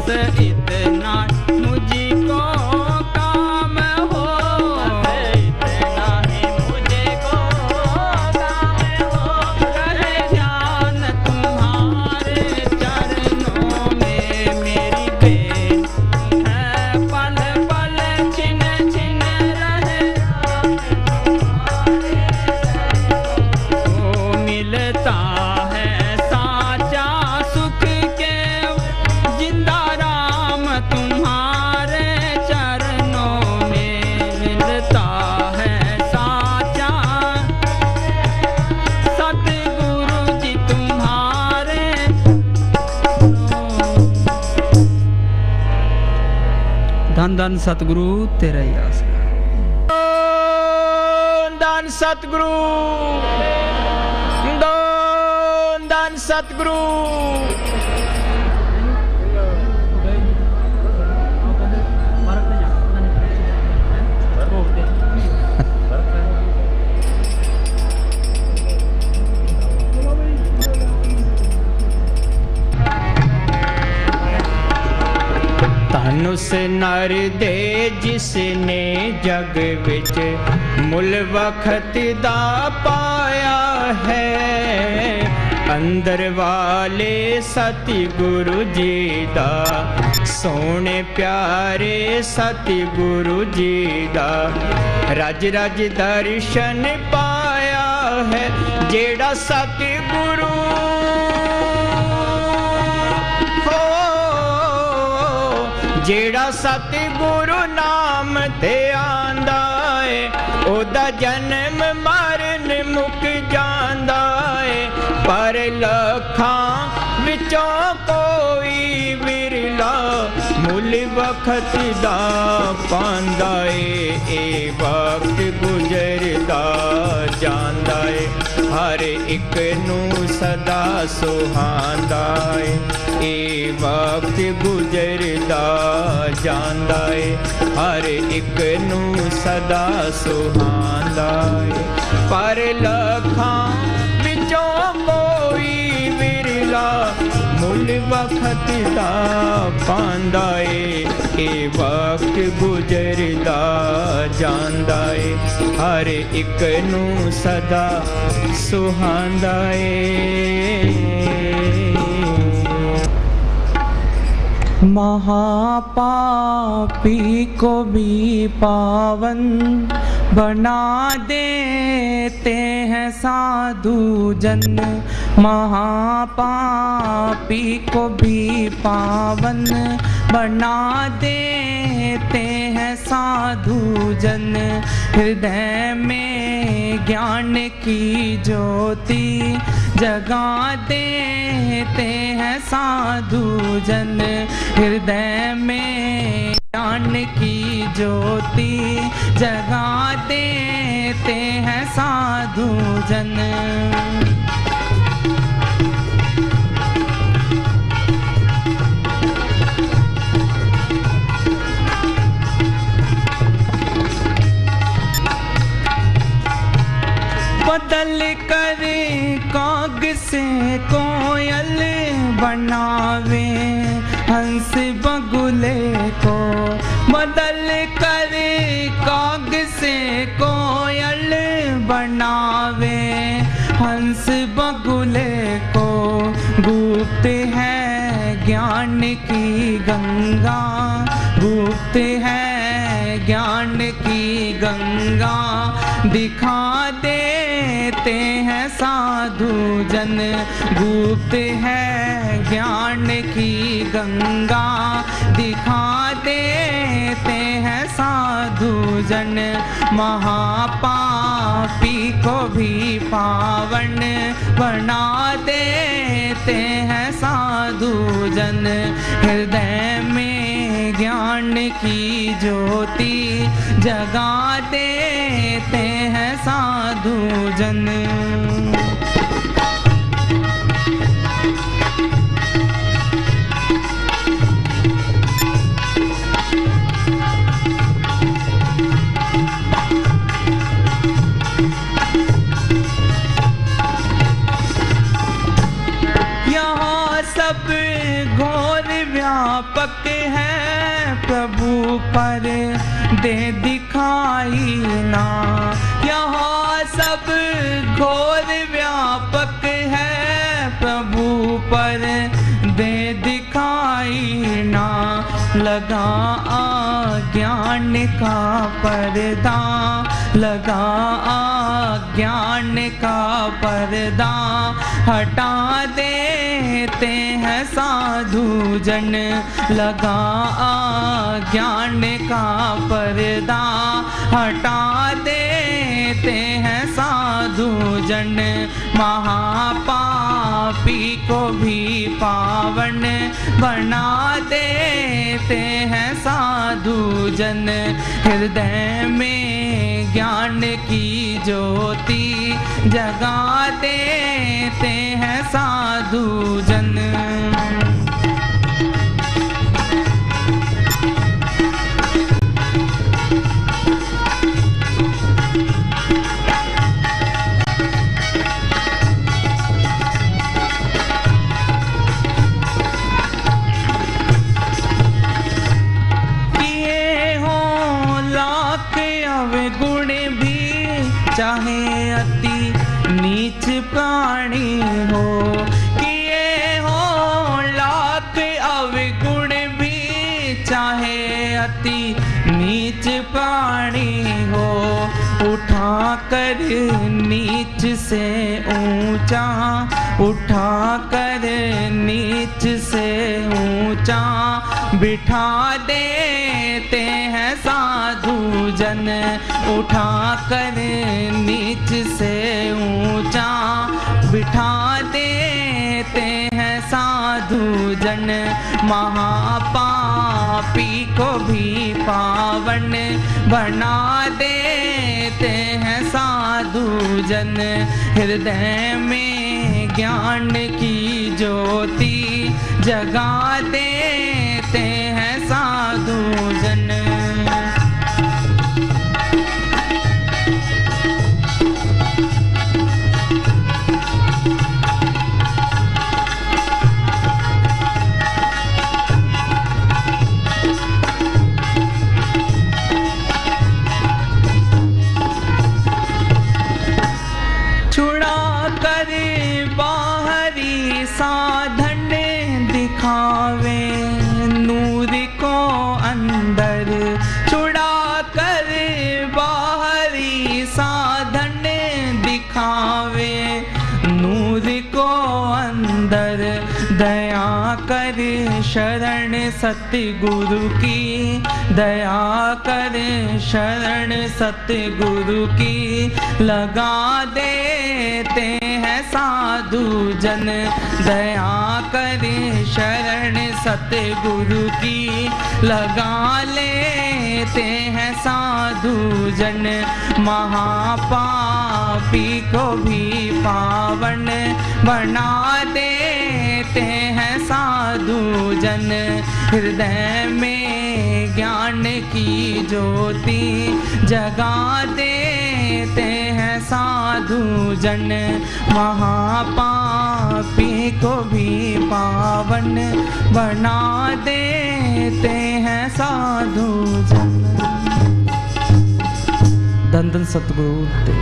बस इतना मुझको काम हो, बस इतना ही मुझको काम हो। करे ध्यान तुम्हारे चरणों में, मेरी बेन है पल पल छिन छिन रहे। ओ मिलता है साचा सुख के जिंदा राम तुम्हारे चरणों में। मिलता है साचा सतगुरु जी तुम्हारे। धन धन सतगुरु तेरा ही आसरा। धन सतगुरु, धन सतगुरु। धनुष नर दे जिसने जग विच मुल वखत दा पाया है। अंदर वाले सतगुरु जी दा सोने प्यारे सतगुरु जी दा रज रज दर्शन पाया है। जेड़ा सतगुरु जेड़ा सतगुरु नाम ते आंदा है, ओदा जन्म मरण मुक जांदा है। पर लखां विचों कोई विरला मुल वखत दा पांदा है। ए वक्त गुजरदा जांदा है, हर एक नू सदा सुहांदा है। ए वक्त गुजरदा जांदा है, हर एक नू सदा सुहांदा है। पर लखां विचों कोई विरला मुल वखत दा पांदा है। ए वक्त गुजरदा जांदा है, हर एक नू सदा सुहांदा है। महापापी को भी पावन बना देते हैं साधु जन। महापापी को भी पावन बना देते हैं साधु जन। हृदय में ज्ञान की ज्योति जगा देते हैं साधु जन। हृदय में ज्ञान की ज्योति जगा देते हैं साधु जन। बदल कर काग से कोयल बनावे हंस बगुले को। बदल कर काग से कोयल बनावे हंस बगुले को। गुप्त है ज्ञान की गंगा, गुप्त है ज्ञान की गंगा दिखा देते हैं साधु जन। गुप्त है ज्ञान की गंगा दिखा देते हैं साधु जन। महापापी को भी पावन बना देते हैं साधु जन। हृदय में ज्ञान की ज्योति जगा देते हैं साधु जन। व्यापक है प्रभु पर दे दिखाई ना। यहाँ सब घोर व्यापक है प्रभु पर दे दिखाई ना। लगा अज्ञान का पर्दा, लगा अज्ञान का पर्दा, हटा देते हैं साधु जन। लगा अज्ञान का पर्दा, हटा देते हैं साधु जन। महापापी को भी पावन बना देते हैं साधु जन। हृदय में ज्ञान की ज्योति जगा देते हैं साधु जन। चाहे अति नीच प्राणी हो, किए हो लाख अवगुण भी, चाहे अति नीच प्राणी हो। उठा कर नीच से ऊंचा, उठा कर नीच से ऊंचा, बिठा देते हैं साधु जन। उठा कर नीच से ऊंचा, बिठा देते हैं साधु जन। महापापी को भी पावन बना देते हैं साधु जन। हृदय में ज्ञान की ज्योति जगा देते हैं साधु जन। साधन दिखावे नूर को अंदर, छुड़ा कर बाहरी साधन दिखावे नूर को अंदर। दया कर शरण सतगुरु की, दया कर शरण सतगुरु की, लगा देते हैं साधु जन। दया कर शरण सतगुरु की, लगा लेते हैं साधु जन। महापापी को भी पावन बना देते हैं साधु जन। हृदय में ज्ञान की ज्योति जगा देते हैं साधु जन। महापापी को भी पावन बना देते हैं साधु जन। धन धन सतगुरु देव।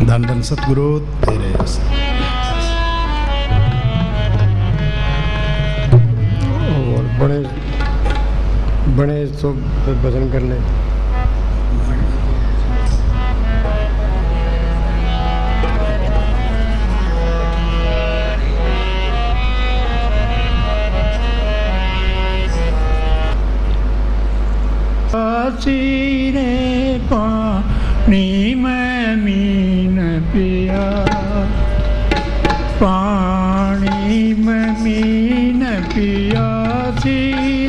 धन धन सतगुरु तेरे और बड़े बड़े सब भजन करने। प्यासी रे पानी में मीन पिया, पानी में मीन पियासी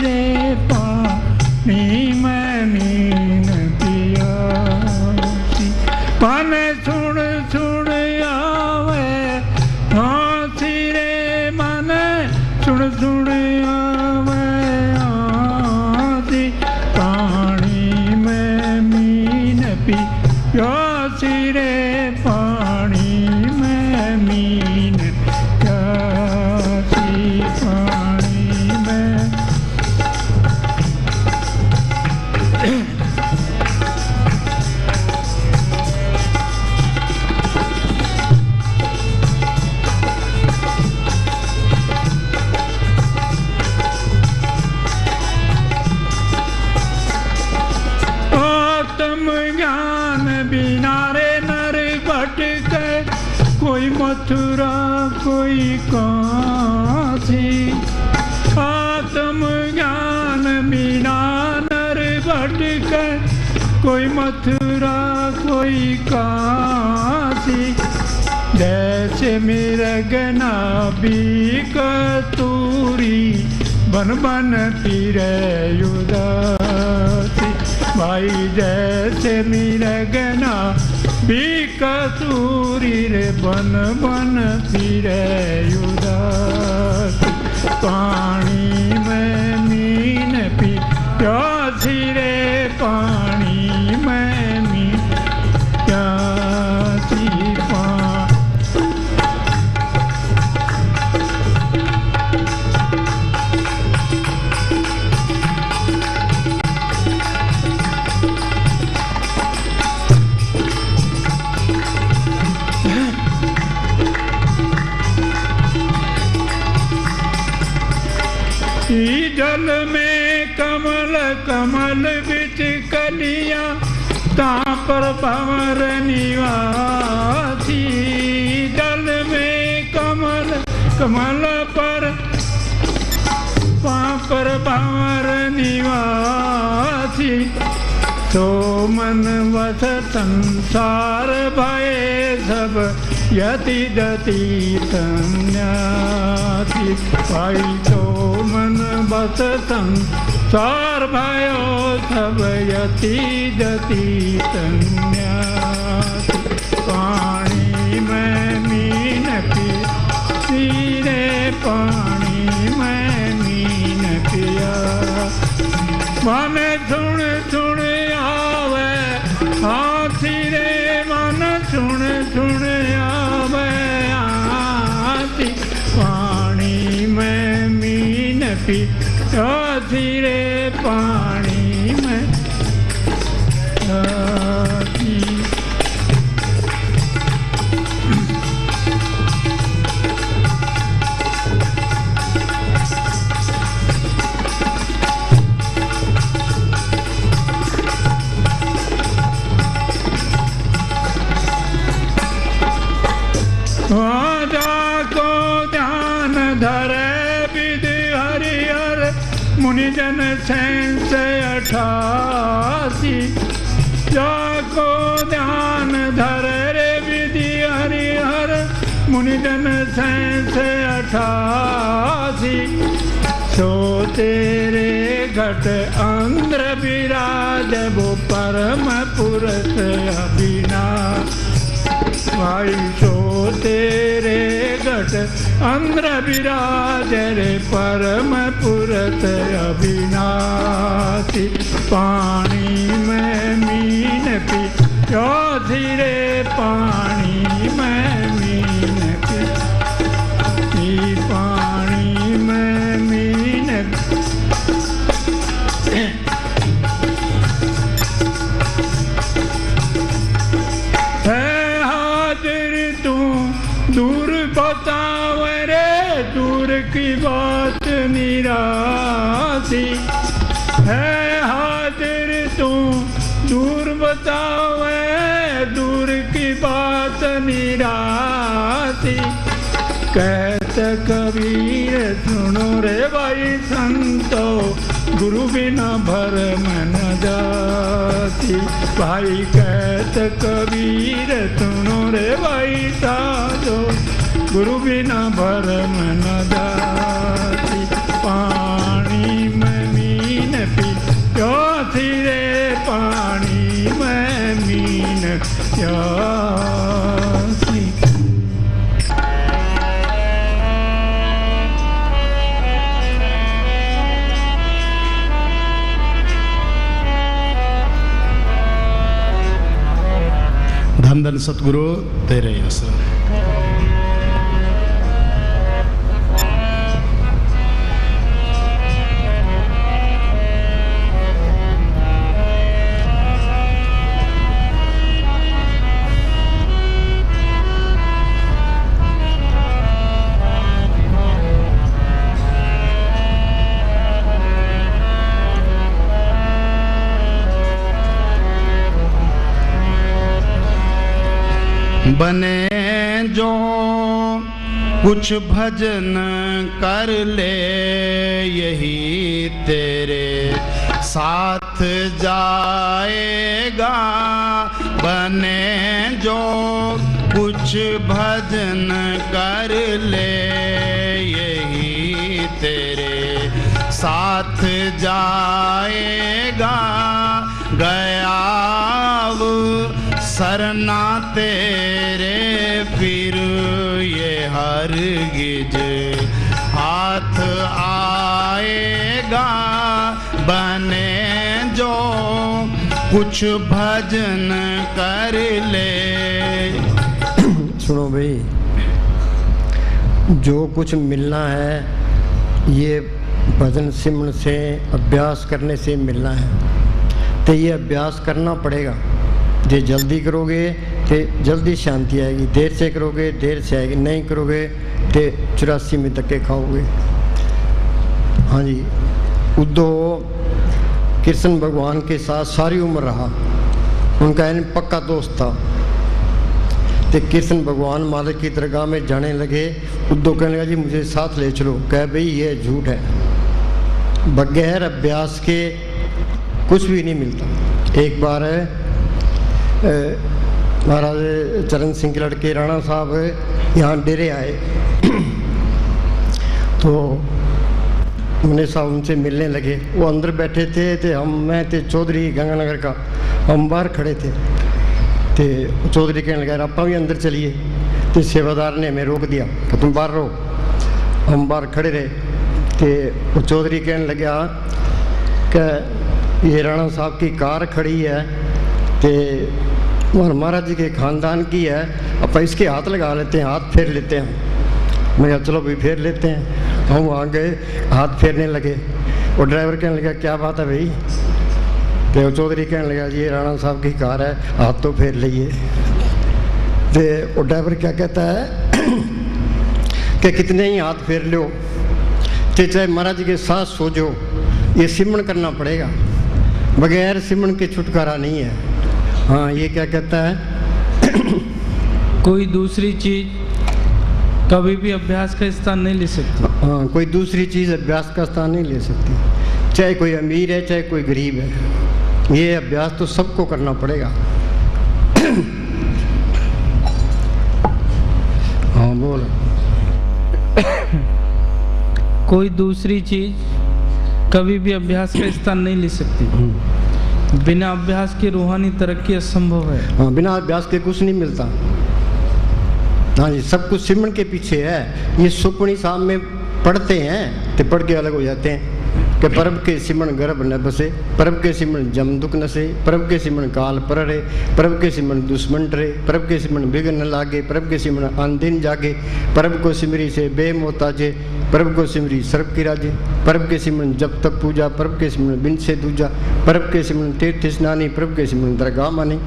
रे पानी में मीन पियासी। मन सुन सुन आवे हासी रे, मन सुन सुन आवे हासी, पानी में मीन पियासी रे पानी में मीन प्यासी, पानी में। आत्म ज्ञान बिना रे नर भटके, कोई मथुरा कोई काशी। आत्म ज्ञान बिना नर भटके, कोई मथुरा कोई काशी। जैसे मृग नाभिक कस्तूरी, बन बन फिरे उदासी। भाई जैसे मृग नाभिक कस्तूरी रे, बन बन फिरे उदासी। पानी में मीन पियासी रे पानी में मीन प्यासी, जल में कमल कमल बिच कलिया, ता पर भंवर निवासी। जल में कमल कमल पर भंवर निवासी। तो मन वस संसार भय सब, यति जति सन्यासी। भाई तो मन बस संसार भयो सब, यति जति सन्यासी। पानी में मीन पियासी रे पानी में मीन पिया। मन सुन सुन आवे हाथी रे, मन सुन सुन आवे हाथी, पानी में मीन पियासी रे पानी में हाथी। राजा को ध्यान धरे विधि हरिहर, मुनिजन सेंस 88। जाको ध्यान धरे रे विधि हरिहर, मुनिजन सेंस 88। सो तेरे घट अंध्र विराज, वो परम पुरुष अविनाश। भाई सो तेरे घट अंध्र विराज रे, परम पुरुष अविनाशी। पानी में मीन पियासी रे पानी में मीन पियासी, पानी में मीन। दूर बतावे रे दूर की बात निरासी है, हाजिर तू दूर बतावे दूर की बात निरासी। कहत कबीर सुनो रे भाई संतो, गुरु बिना भरम न जाती। भाई कहत कबीर सुनो रे भाई साधो, गुरु बिना भरम न जाती। पानी में मीन पी प्यासी रे, पानी में मीन प्यासी। धन धन सतगुरु तेरे आश्रम। बने जो कुछ भजन कर ले, यही तेरे साथ जाएगा। बने जो कुछ भजन कर ले, यही तेरे साथ जाएगा। गया वो सरना तेरे फिर ये हरगिज हाथ आएगा। बने जो कुछ भजन कर ले। सुनो भाई, जो कुछ मिलना है ये भजन सिमरन से, अभ्यास करने से मिलना है। तो ये अभ्यास करना पड़ेगा। जो जल्दी करोगे तो जल्दी शांति आएगी, देर से करोगे देर से आएगी, नहीं करोगे तो 84 में धक्के खाओगे। हाँ जी, उद्धव कृष्ण भगवान के साथ सारी उम्र रहा, उनका इन पक्का दोस्त था। तो कृष्ण भगवान मालिक की दरगाह में जाने लगे। उद्धव कहने लगा जी मुझे साथ ले चलो। कह भाई ये झूठ है, बगैर अभ्यास के कुछ भी नहीं मिलता। एक बार महाराज चरण सिंह के लड़के राणा साहब यहाँ डेरे आए तो मुने साहब उनसे मिलने लगे। वो अंदर बैठे थे मैं थे चौधरी गंगानगर का, हम बाहर खड़े थे। तो चौधरी कहने लगा आप भी अंदर चलिए। तो सेवादार ने हमें रोक दिया कि तुम बाहर रहो। हम बाहर खड़े रहे। तो चौधरी कहने लगा कि ये राणा साहब की कार खड़ी है, तो महाराज जी के ख़ानदान की है, अब इसके हाथ लगा लेते हैं, हाथ फेर लेते हैं। मैं कहा चलो भाई फेर लेते हैं। हम वहाँ गए, हाथ फेरने लगे। और ड्राइवर कहने लगा क्या बात है भाई? तो चौधरी कहने लगा जी ये राणा साहब की कार है, हाथ तो फेर लीजिए। तो ड्राइवर क्या कहता है कि कितने ही हाथ फेर लो, चाहे महाराज जी के साथ सो जाओ, ये सिमरन करना पड़ेगा, बगैर सिमरन के छुटकारा नहीं है। हाँ, ये क्या कहता है कोई दूसरी चीज कभी भी अभ्यास का स्थान नहीं ले सकती। हाँ, कोई दूसरी चीज़ अभ्यास का स्थान नहीं ले सकती, चाहे कोई अमीर है चाहे कोई गरीब है। ये अभ्यास तो सबको करना पड़ेगा। हाँ बोल। कोई दूसरी चीज कभी भी अभ्यास का स्थान नहीं ले सकती। बिना अभ्यास के रूहानी तरक्की असंभव है। हाँ, बिना अभ्यास के कुछ नहीं मिलता। हाँ जी, सब कुछ सिमरन के पीछे है। ये सुपनी साहब में पढ़ते हैं तो पढ़ के अलग हो जाते हैं कि परब के सिमरन गर्भ न बसे, परब के सिमरन जम दुख नसे, परब के सिमरन काल पररे, परब के सिमरन दुश्मन डरे, परब के सिमरन बिगड़ न लागे, परब के सिमरन आन दिन जागे, परब को सिमरी से बेमोताजे, परब को सिमरी सर्प की राजे, परब के सिमरन जब तक पूजा, परब के सिमरन बिन से दूजा, परब के सिमरन तीर्थ स्नानी, परब के सिमरन दरगाह मानी।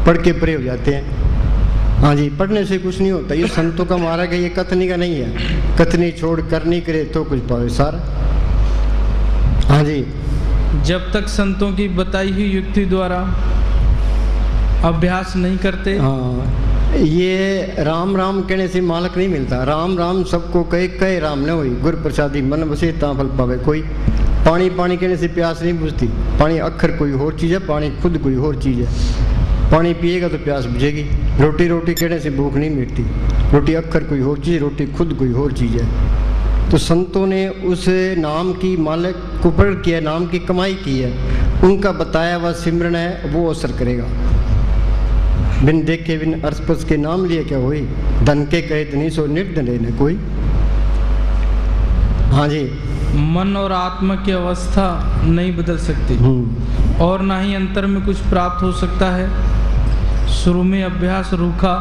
पढ़ के परे हो जाते हैं। हाँ जी, पढ़ने से कुछ नहीं होता। ये संतों का मारा गया, ये कथनी का नहीं है। कथनी छोड़ करनी करे तो कुछ पावे सारा। हाँ जी, जब तक संतों की बताई हुई युक्ति द्वारा अभ्यास नहीं करते। हाँ, ये राम राम कहने से मालक नहीं मिलता। राम राम सबको कहे राम न होई, गुर प्रसादी मन बसे ता फल पावे कोई। पानी पानी कहने से प्यास नहीं बुझती। पानी अक्खर कोई और चीज़ है, पानी खुद कोई और चीज़ है। पानी पिएगा तो प्यास बुझेगी। रोटी रोटी कहने से भूख नहीं मिटती। रोटी अक्खर कोई और चीज़, रोटी खुद कोई और चीज़ है। तो संतों ने उस नाम की मालिक को पकड़ किया, नाम की कमाई की है। उनका बताया हुआ सिमरन है, वो असर करेगा। बिन देखे बिन अर्पस के नाम लिए क्या हुई, धन के कहे धनी सो निर्धन रहने कोई। हाँ जी। मन और आत्मा की अवस्था नहीं बदल सकती और ना ही अंतर में कुछ प्राप्त हो सकता है। शुरू में अभ्यास रूखा,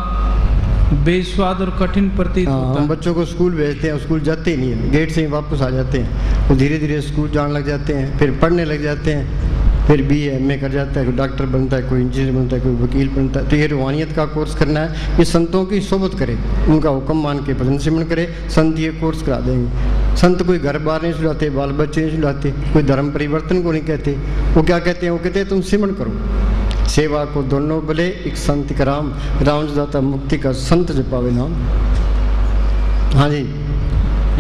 बेस्वाद और कठिन प्रतीत होता है। हम बच्चों को स्कूल भेजते हैं, स्कूल जाते ही नहीं है, गेट से ही वापस आ जाते हैं। वो धीरे धीरे स्कूल जाने लग जाते हैं, फिर पढ़ने लग जाते हैं, फिर BA MA कर जाता है, कोई डॉक्टर बनता है, कोई इंजीनियर बनता है, कोई वकील बनता है। तो ये रूहानियत का कोर्स करना है, ये संतों की सोबत करे, उनका हुक्म मान के भजन सिमरन करे। संत ये कोर्स करा देंगे। संत कोई घर बार नहीं सुलाते, बाल बच्चे नहीं सुलाते, कोई धर्म परिवर्तन को नहीं कहते। वो क्या कहते हैं? वो कहते हैं तुम सिमरन करो। सेवा को दोनों भले, एक संत का राम, राम दाता मुक्ति का संत जपावे नाम। हाँ जी।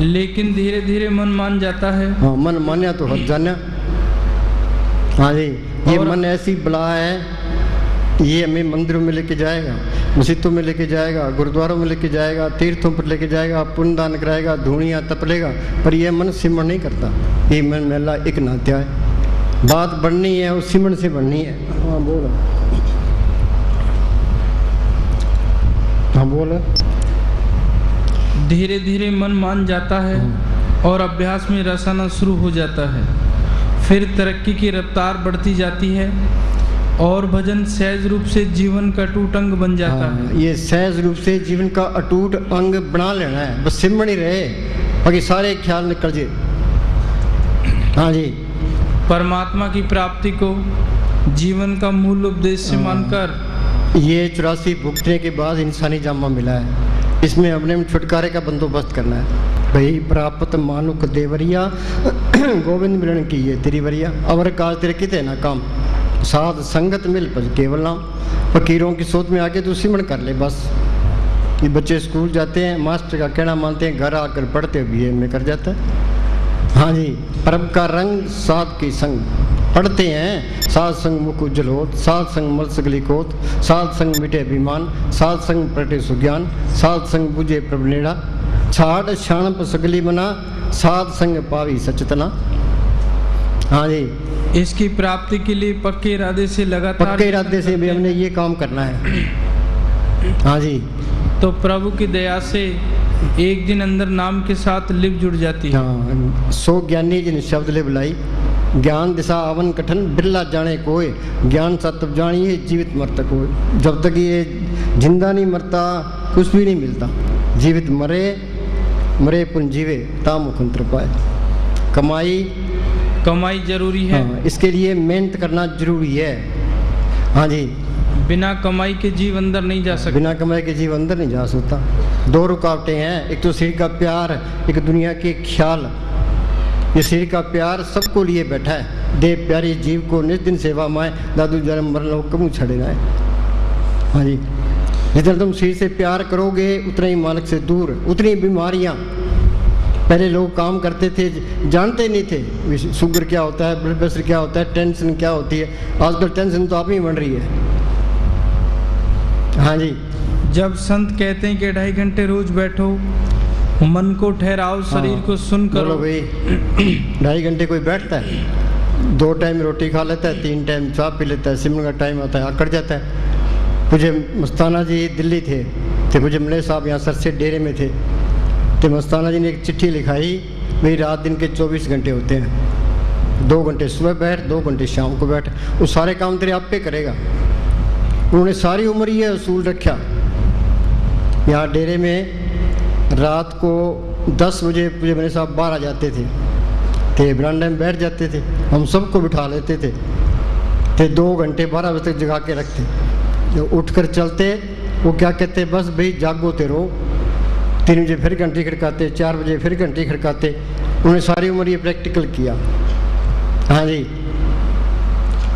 लेकिन धीरे धीरे मन मान जाता है। हाँ, मन मान्या तो हद जाना। हाँ जी। ये मन ऐसी बला है, ये हमें मंदिरों में लेके जाएगा, मस्जिदों में लेके जाएगा, गुरुद्वारों में लेके जाएगा, तीर्थों पर लेके जाएगा, पुण्यदान कराएगा, धूणियाँ तपलेगा, पर यह मन सिमरन नहीं करता। ये मन मेला एक नात्या है। बात बढ़नी है और सिमरन से बढ़नी है। हाँ बोलो, हाँ बोलो। धीरे धीरे मन मान जाता है और अभ्यास में रस आना शुरू हो जाता है। फिर तरक्की की रफ्तार बढ़ती जाती है और भजन सहज रूप से जीवन का अटूट अंग बन जाता है। ये सहज रूप से जीवन का अटूट अंग बना लेना है, बस सिमरन ही रहे, बाकी सारे ख्याल निकल जाए। हाँ जी। परमात्मा की प्राप्ति को जीवन का मूल उद्देश्य मानकर ये 84 भुगतने के बाद इंसानी जामा मिला है। इसमें अपने में छुटकारे का बंदोबस्त करना है। भाई प्राप्त मानुक देवरिया गोविंद मिलन की ये तेरी वरिया, अवर काज तेरे किते ना काम, साध संगत मिल पज केवल नाम। फकीरों की सोच में आके तू सिमरन कर ले बस। ये बच्चे स्कूल जाते हैं, मास्टर का कहना मानते हैं, घर आकर पढ़ते BA MA कर जाता है। हाँ जी। परब का रंग साध की संग, पढ़ते हैं साध संग मुख उज्जवल होत, साध संग मल सगली कोत, साध संग मिटे अभिमान, साध संग प्रटे सुज्ञान, साध संग बुझे प्रभ नेड़ा, छाड़ क्षाण सगली मना, साध संग पावी सचतना। हाँ जी। इसकी प्राप्ति के लिए पक्के इरादे से लगातार, पक्के इरादे से भी हमने ये काम करना है। हाँ जी। तो प्रभु की दया से एक दिन अंदर नाम के साथ लिप जुड़ जाती है। हाँ, सो ज्ञानी जिन शब्द ले बुलाई, ज्ञान दिशा आवन कठन बिरला जाने कोय, ज्ञान सत्व जानिए जीवित मरता कोय। जब तक ये जिंदा नहीं मरता कुछ भी नहीं मिलता। जीवित मरे, मरे पुन जीवे ताम मुखंत्र पाए। कमाई जरूरी है। हाँ, इसके लिए मेहनत करना जरूरी है। हाँ जी। बिना कमाई के जीव अंदर नहीं जा सकता। बिना कमाई के जीव अंदर नहीं जा सकता। 2 रुकावटें हैं, एक तो शरीर का प्यार, एक दुनिया के ख्याल। ये शरीर का प्यार सबको लिए बैठा है। देव प्यारी जीव को निज दिन सेवा माए, दादू जन्म मरण लो कबू छड़े ना। हाँ जी। जितना तुम शरीर से प्यार करोगे उतना ही मालिक से दूर, उतनी बीमारियाँ। पहले लोग काम करते थे, जानते नहीं थे शुगर क्या होता है, ब्लड प्रेशर क्या होता है, टेंशन क्या होती है। आजकल टेंशन तो आप ही बन रही है। हाँ जी। जब संत कहते हैं कि 2.5 घंटे रोज बैठो, मन को ठहराओ, शरीर को सुन करो। भाई 2.5 घंटे कोई बैठता है? 2 टाइम रोटी खा लेता है, 3 टाइम चाय पी लेता है, सिमरन का टाइम आता है आकड़ जाता है। मुझे मस्ताना जी दिल्ली थे, तो मुझे मले साहब यहाँ सर से डेरे में थे, तो मस्ताना जी ने एक चिट्ठी लिखाई, भाई रात दिन के 24 घंटे होते हैं, 2 घंटे सुबह बैठ, 2 घंटे शाम को बैठ, वो सारे काम तेरे आप पे करेगा। उन्होंने सारी उम्र ये असूल रखा। यहाँ डेरे में रात को 10 बजे मुझे मेरे साहब बाहर आ जाते थे, तो बरामदे में बैठ जाते थे, हम सबको बिठा लेते थे, तो 2 घंटे 12 बजे तक जगा के रखते। जो उठकर चलते वो क्या कहते, बस भाई जागो ते रहो। 3 बजे फिर घंटी खड़काते, 4 बजे फिर घंटी खड़काते। उन्होंने सारी उम्र ये प्रैक्टिकल किया। हाँ जी।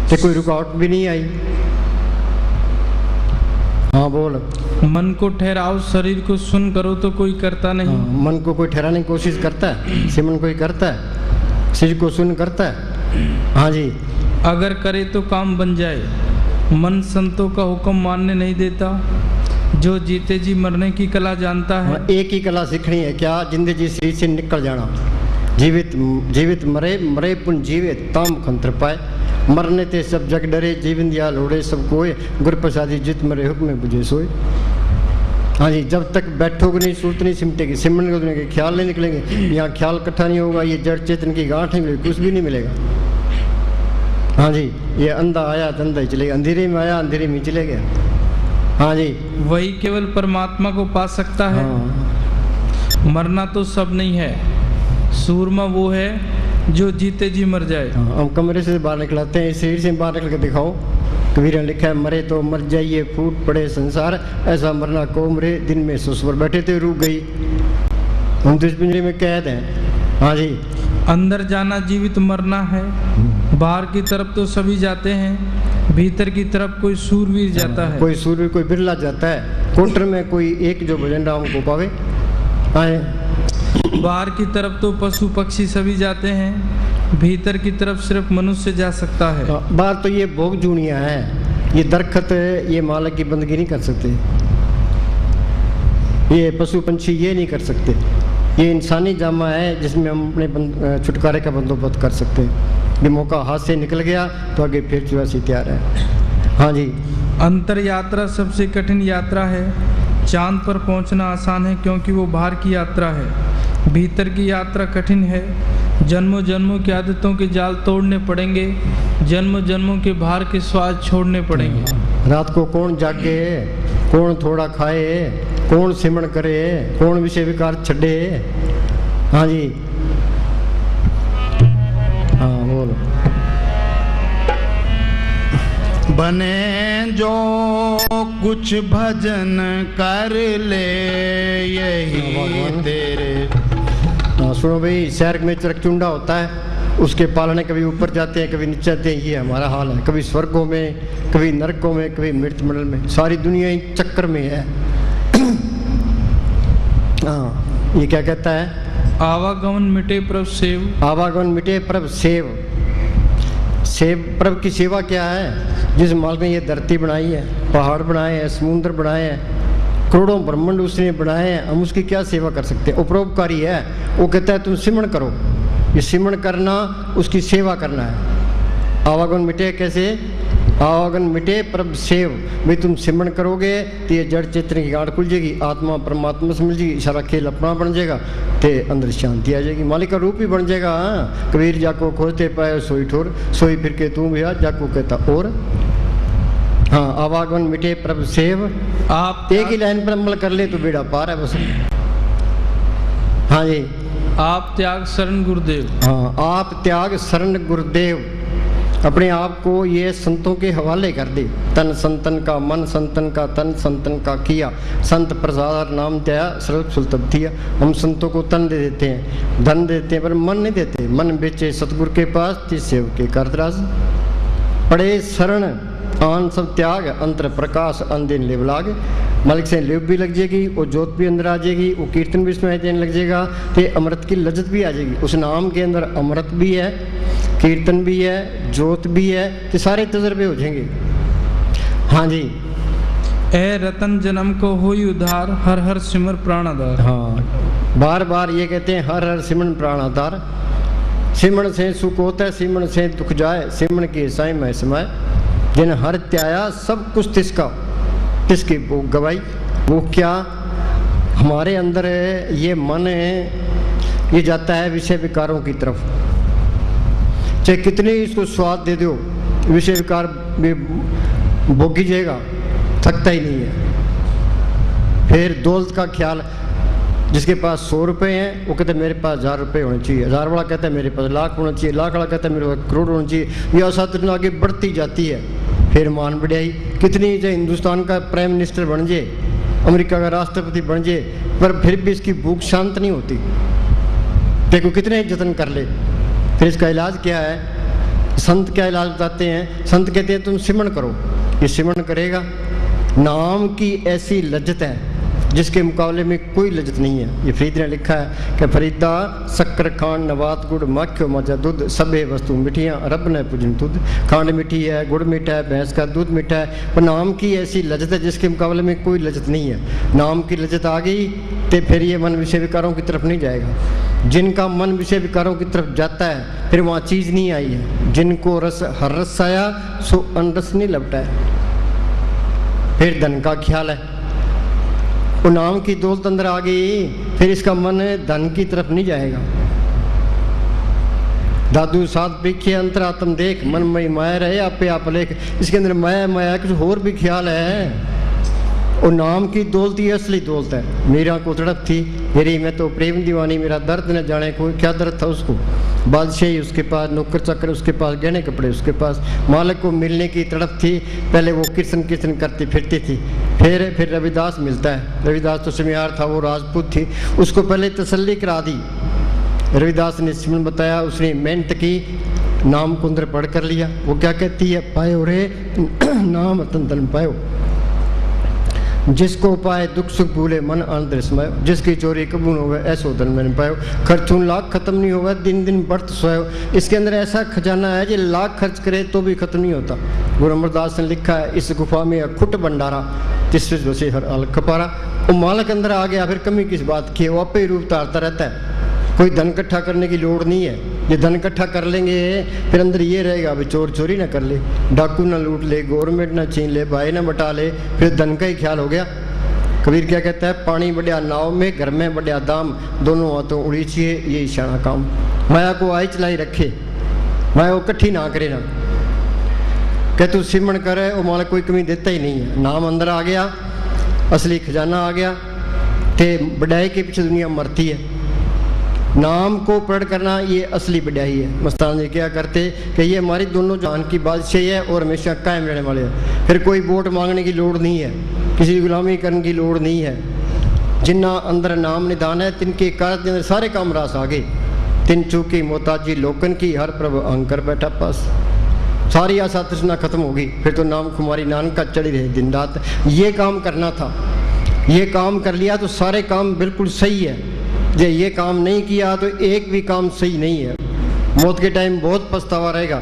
तो कोई रुकावट भी नहीं आई। हाँ बोल। मन को ठहराओ, शरीर को सुन करो तो कोई करता नहीं। मन को कोई ठहराने की कोशिश करता है? सिमरन कोई करता है? सिर को सुन करता है। हाँ जी, अगर करे तो काम बन जाए, मन संतों का हुक्म मानने नहीं देता, जो जीते जी मरने की कला जानता है। हाँ, एक ही कला सीखनी है, क्या? जिंदगी शरीर से निकल जाना। जीवित जीवित मरे, मरे पुन जीवे ताम खंत्र पाए। मरने ते सब जग डरे, जीवन दिया लोड़े सब कोय, गुर प्रसादी जित मरे हुक्म में बुझे सोए। हाँ जी, जब तक बैठोगे नहीं सूरत नहीं सिमटेगी, सिमटने के ख्याल नहीं निकलेंगे, यहाँ ख्याल इकट्ठा नहीं होगा, ये जड़ चेतन की गांठ नहीं मिलेगी, कुछ भी नहीं मिलेगा। हाँ जी, ये अंधा आया तो अंधा ही चलेगा, अंधेरे में आया अंधेरे में चले गया। हाँ जी, वही केवल परमात्मा को पा सकता है। हाँ। मरना तो सब नहीं है, सूरमा वो है जो जीते जी मर जाए। हाँ, हम कमरे से बाहर निकलाते हैं, शरीर से बाहर निकल के दिखाओ। कबीर ने लिखा है, मरे तो मर जाइए फूट पड़े संसार, ऐसा मरना को मरे, दिन में सुस पर बैठे थे रुक गई। हम तो इस पिंजरे में कैद हैं। हाँ जी, अंदर जाना जीवित मरना है, बाहर की तरफ तो सभी जाते हैं, भीतर की तरफ कोई सूरवीर जाता है। कोई सूर्य कोई बिरला जाता है, कोटर में कोई एक जो भजन राम को पावे। बाहर की तरफ तो पशु पक्षी सभी जाते हैं, भीतर की तरफ सिर्फ मनुष्य जा सकता है। बाहर तो ये भोग जूनिया है, ये दरखत ये मालिक की बंदगी नहीं कर सकते, ये पशु पंछी ये नहीं कर सकते। ये इंसानी जामा है जिसमें हम अपने छुटकारे का बंदोबस्त कर सकते हैं। ये मौका हाथ से निकल गया तो आगे फिर चुरासी तैयार है। हाँ जी, अंतर यात्रा सबसे कठिन यात्रा है, चांद पर पहुंचना आसान है क्योंकि वो बाहर की यात्रा है, भीतर की यात्रा कठिन है। जन्मों जन्मों की आदतों के जाल तोड़ने पड़ेंगे, जन्मों जन्मों के बाहर के स्वाद छोड़ने पड़ेंगे। रात को कौन जागे, कौन थोड़ा खाए, कौन सिमरण करे, कौन विषय विकार छड़े। हाँ जी, हाँ बोलो। बने जो कुछ भजन कर ले यही तेरे। सुनो भाई, शहर में चरक चुंडा होता है, उसके पालने कभी ऊपर जाते हैं कभी नीचे जाते हैं, ये हमारा हाल है। कभी स्वर्गों में, कभी नरकों में, कभी मृत्यु मंडल में, सारी दुनिया ही चक्कर में है। हाँ, ये क्या कहता है? आवागमन मिटे प्रभ सेव, आवागमन मिटे प्रभ सेव। सेव प्रभ की सेवा क्या है? जिस मालिक ने ये धरती बनाई है, पहाड़ बनाए हैं, समुद्र बनाए हैं, करोड़ों ब्रह्मांड उसने बनाए हैं, हम उसकी क्या सेवा कर सकते हैं? उपरोपकारी है। वो कहता है तुम सिमरण करो, ये सिमरण करना उसकी सेवा करना है। आवागमन मिटे कैसे? आवागमन मिटे प्रभ सेव। भाई तुम सिमरण करोगे तो ये जड़ चेतन की गांठ खुल जाएगी, आत्मा परमात्मा से मिल जाएगी, सारा खेल अपना बन जाएगा, तो अंदर शांति आ जाएगी, मालिक का रूप ही बन जाएगा। हाँ, कबीर जाको खोजते पाए सोई ठोर, सोई फिर के तू भैया जाको कहता और। हाँ, आवागमन मिटे प्रभ सेव। आप एक ही लाइन पर अमल कर ले तो बेड़ा पार है बस। हाँ जी, आप त्याग शरण गुरुदेव। हाँ, आप त्याग शरण गुरुदेव। अपने आप को ये संतों के हवाले कर दे। तन संतन का, मन संतन का, तन संतन का किया, संत प्रसाद नाम त्याया सर्व सुलतब दिया। हम संतों को तन दे देते हैं, धन देते हैं, पर मन नहीं देते। मन बेचे सतगुरु के पास, तीस सेव के करतराज। पड़े शरण आन सब त्याग, अंतर प्रकाश अंदिन लिव लाग। मालिक से लिव भी लग जाएगी, वो जोत भी अंदर आ जाएगी, वो कीर्तन भी सुनाई देने लग जाएगा, तो अमृत की लज्जत भी आ जाएगी। उस नाम के अंदर अमृत भी है, कीर्तन भी है, जोत भी है, तो सारे तजर्बे हो जाएंगे। हाँ जी, ए रतन जन्म को होई उधार, हर हर सिमर प्राणाधार। हाँ, बार बार ये कहते हैं हर हर सिमरन प्राणाधार। सिमरण से सुख होता है, सिमरण से दुख जाए, सिमरण के साई में समय। जिन हर त्याया सब कुछ तिसका, तिसकी वो गवाई। वो क्या? हमारे अंदर ये मन है, ये जाता है विषय विकारों की तरफ। चाहे कितने इसको स्वाद दे दो, विषय विकार में भोगी जाएगा, थकता ही नहीं है। फिर दौलत का ख्याल, जिसके पास 100 रुपये हैं वो कहते हैं मेरे पास 1000 रुपये होने चाहिए, 1000 वाला कहता है मेरे पास लाख होना चाहिए, लाख वाला कहता है मेरे पास करोड़ होना चाहिए। यह साथ आगे बढ़ती जाती है। फिर मान बढ़ाई, कितनी चाहे हिंदुस्तान का प्राइम मिनिस्टर बन जाए, अमेरिका का राष्ट्रपति बन जाए, पर फिर भी इसकी भूख शांत नहीं होती। देखो कितने जतन कर ले। फिर इसका इलाज क्या है? संत क्या इलाज बताते हैं? संत कहते हैं तुम सिमरण करो। ये सिमरण करेगा, नाम की ऐसी लज्जत है, जिसके मुकाबले में कोई लज्जत नहीं है। ये फरीद ने लिखा है कि फरीदा शक्कर खांड नबात गुड़ माख्यो मजा दूध सभे वस्तु मिठियाँ रब ने पूजन तुद। खांड मीठी है, गुड़ मीठा है, भैंस का दूध मीठा है, पर नाम की ऐसी लज्जत है जिसके मुकाबले में कोई लज्जत नहीं है। नाम की लज्जत आ गई तो फिर ये मन विषय विकारों की तरफ नहीं जाएगा। जिनका मन विषय विकारों की तरफ जाता है फिर वहाँ चीज़ नहीं आई है। जिनको रस हर रस आया सो अनरस नहीं लपटा है। फिर धन का ख्याल है, वो नाम की दौलत अंदर आ गई फिर इसका मन धन की तरफ नहीं जाएगा। दादू सात पीखे अंतरात्म देख मन मई माया रहे आपे आप लेख। इसके अंदर माया माया कुछ और भी ख्याल है। और नाम की दौलत ही असली दौलत है। मीरा को तड़प थी मेरी मैं तो प्रेम दीवानी, मेरा दर्द न जाने कोई क्या दर्द था उसको। बादशाही उसके पास, नौकर चाकर उसके पास, गहने कपड़े उसके पास, मालिक को मिलने की तड़प थी। पहले वो कीर्तन कीर्तन करती फिरती थी। फिर रविदास मिलता है। रविदास तो सुमियार था, वो राजपूत थी, उसको पहले तसल्ली करा दी। रविदास ने सिमरन बताया, उसने मेहनत की, नाम को अंदर पढ़ कर लिया। वो क्या कहती है, पायो रे नाम तन तन पायो, जिसको पाए दुख सुख भूले मन आनंद समय, जिसकी चोरी कबूल हो गए ऐसो धन मैंने पायो, खर्चून लाख खत्म नहीं होगा दिन दिन बढ़त सोयो। इसके अंदर ऐसा खजाना है जो लाख खर्च करे तो भी खत्म नहीं होता। गुरु अमरदास ने लिखा है, इस गुफा में अखुट भंडारा जिस वजह हर आल खपारा। वो मालक अंदर आ गया फिर कमी किस बात की, वो आपे ही रूप तारता रहता है। कोई धन इकट्ठा करने की लोड़ नहीं है। ये धन इकट्ठा कर लेंगे फिर अंदर ये रहेगा अभी चोर चोरी ना कर ले, डाकू ना लूट ले, गवर्नमेंट ना छीन ले, भाई ना बटा ले, फिर धन का ही ख्याल हो गया। कबीर क्या कहता है, पानी बढ़िया नाव में घर में बढ़िया दाम, दोनों हाथों उड़ीचिए ये इशारा काम। माया को आई चलाई रखे, माया को इकट्ठी ना करे ना, कह तू सिमरण करे वो मालिक कोई कमी देता ही नहीं है। नाम अंदर आ गया, असली खजाना आ गया, ते बढ़ाई के पीछे दुनिया मरती है। नाम को प्रण करना ये असली बढ़ाई है। मस्तान जी क्या करते कि ये हमारी दोनों जान की बादशाही है और हमेशा कायम रहने वाले हैं। फिर कोई वोट मांगने की लोड़ नहीं है, किसी गुलामी करने की लोड़ नहीं है। जिन्ना अंदर नाम निदान है तिनके कार्य के अंदर सारे काम रास आ गए। तिन चूकी मोहताजी लोकन की हर प्रभु अंकर बैठा पास, सारी आशा तृष्णा खत्म होगी। फिर तो नाम कुमारी नानक का चढ़ी रहे दिन रात। ये काम करना था, ये काम कर लिया तो सारे काम बिल्कुल सही है। जे ये काम नहीं किया तो एक भी काम सही नहीं है। मौत के टाइम बहुत पछतावा रहेगा,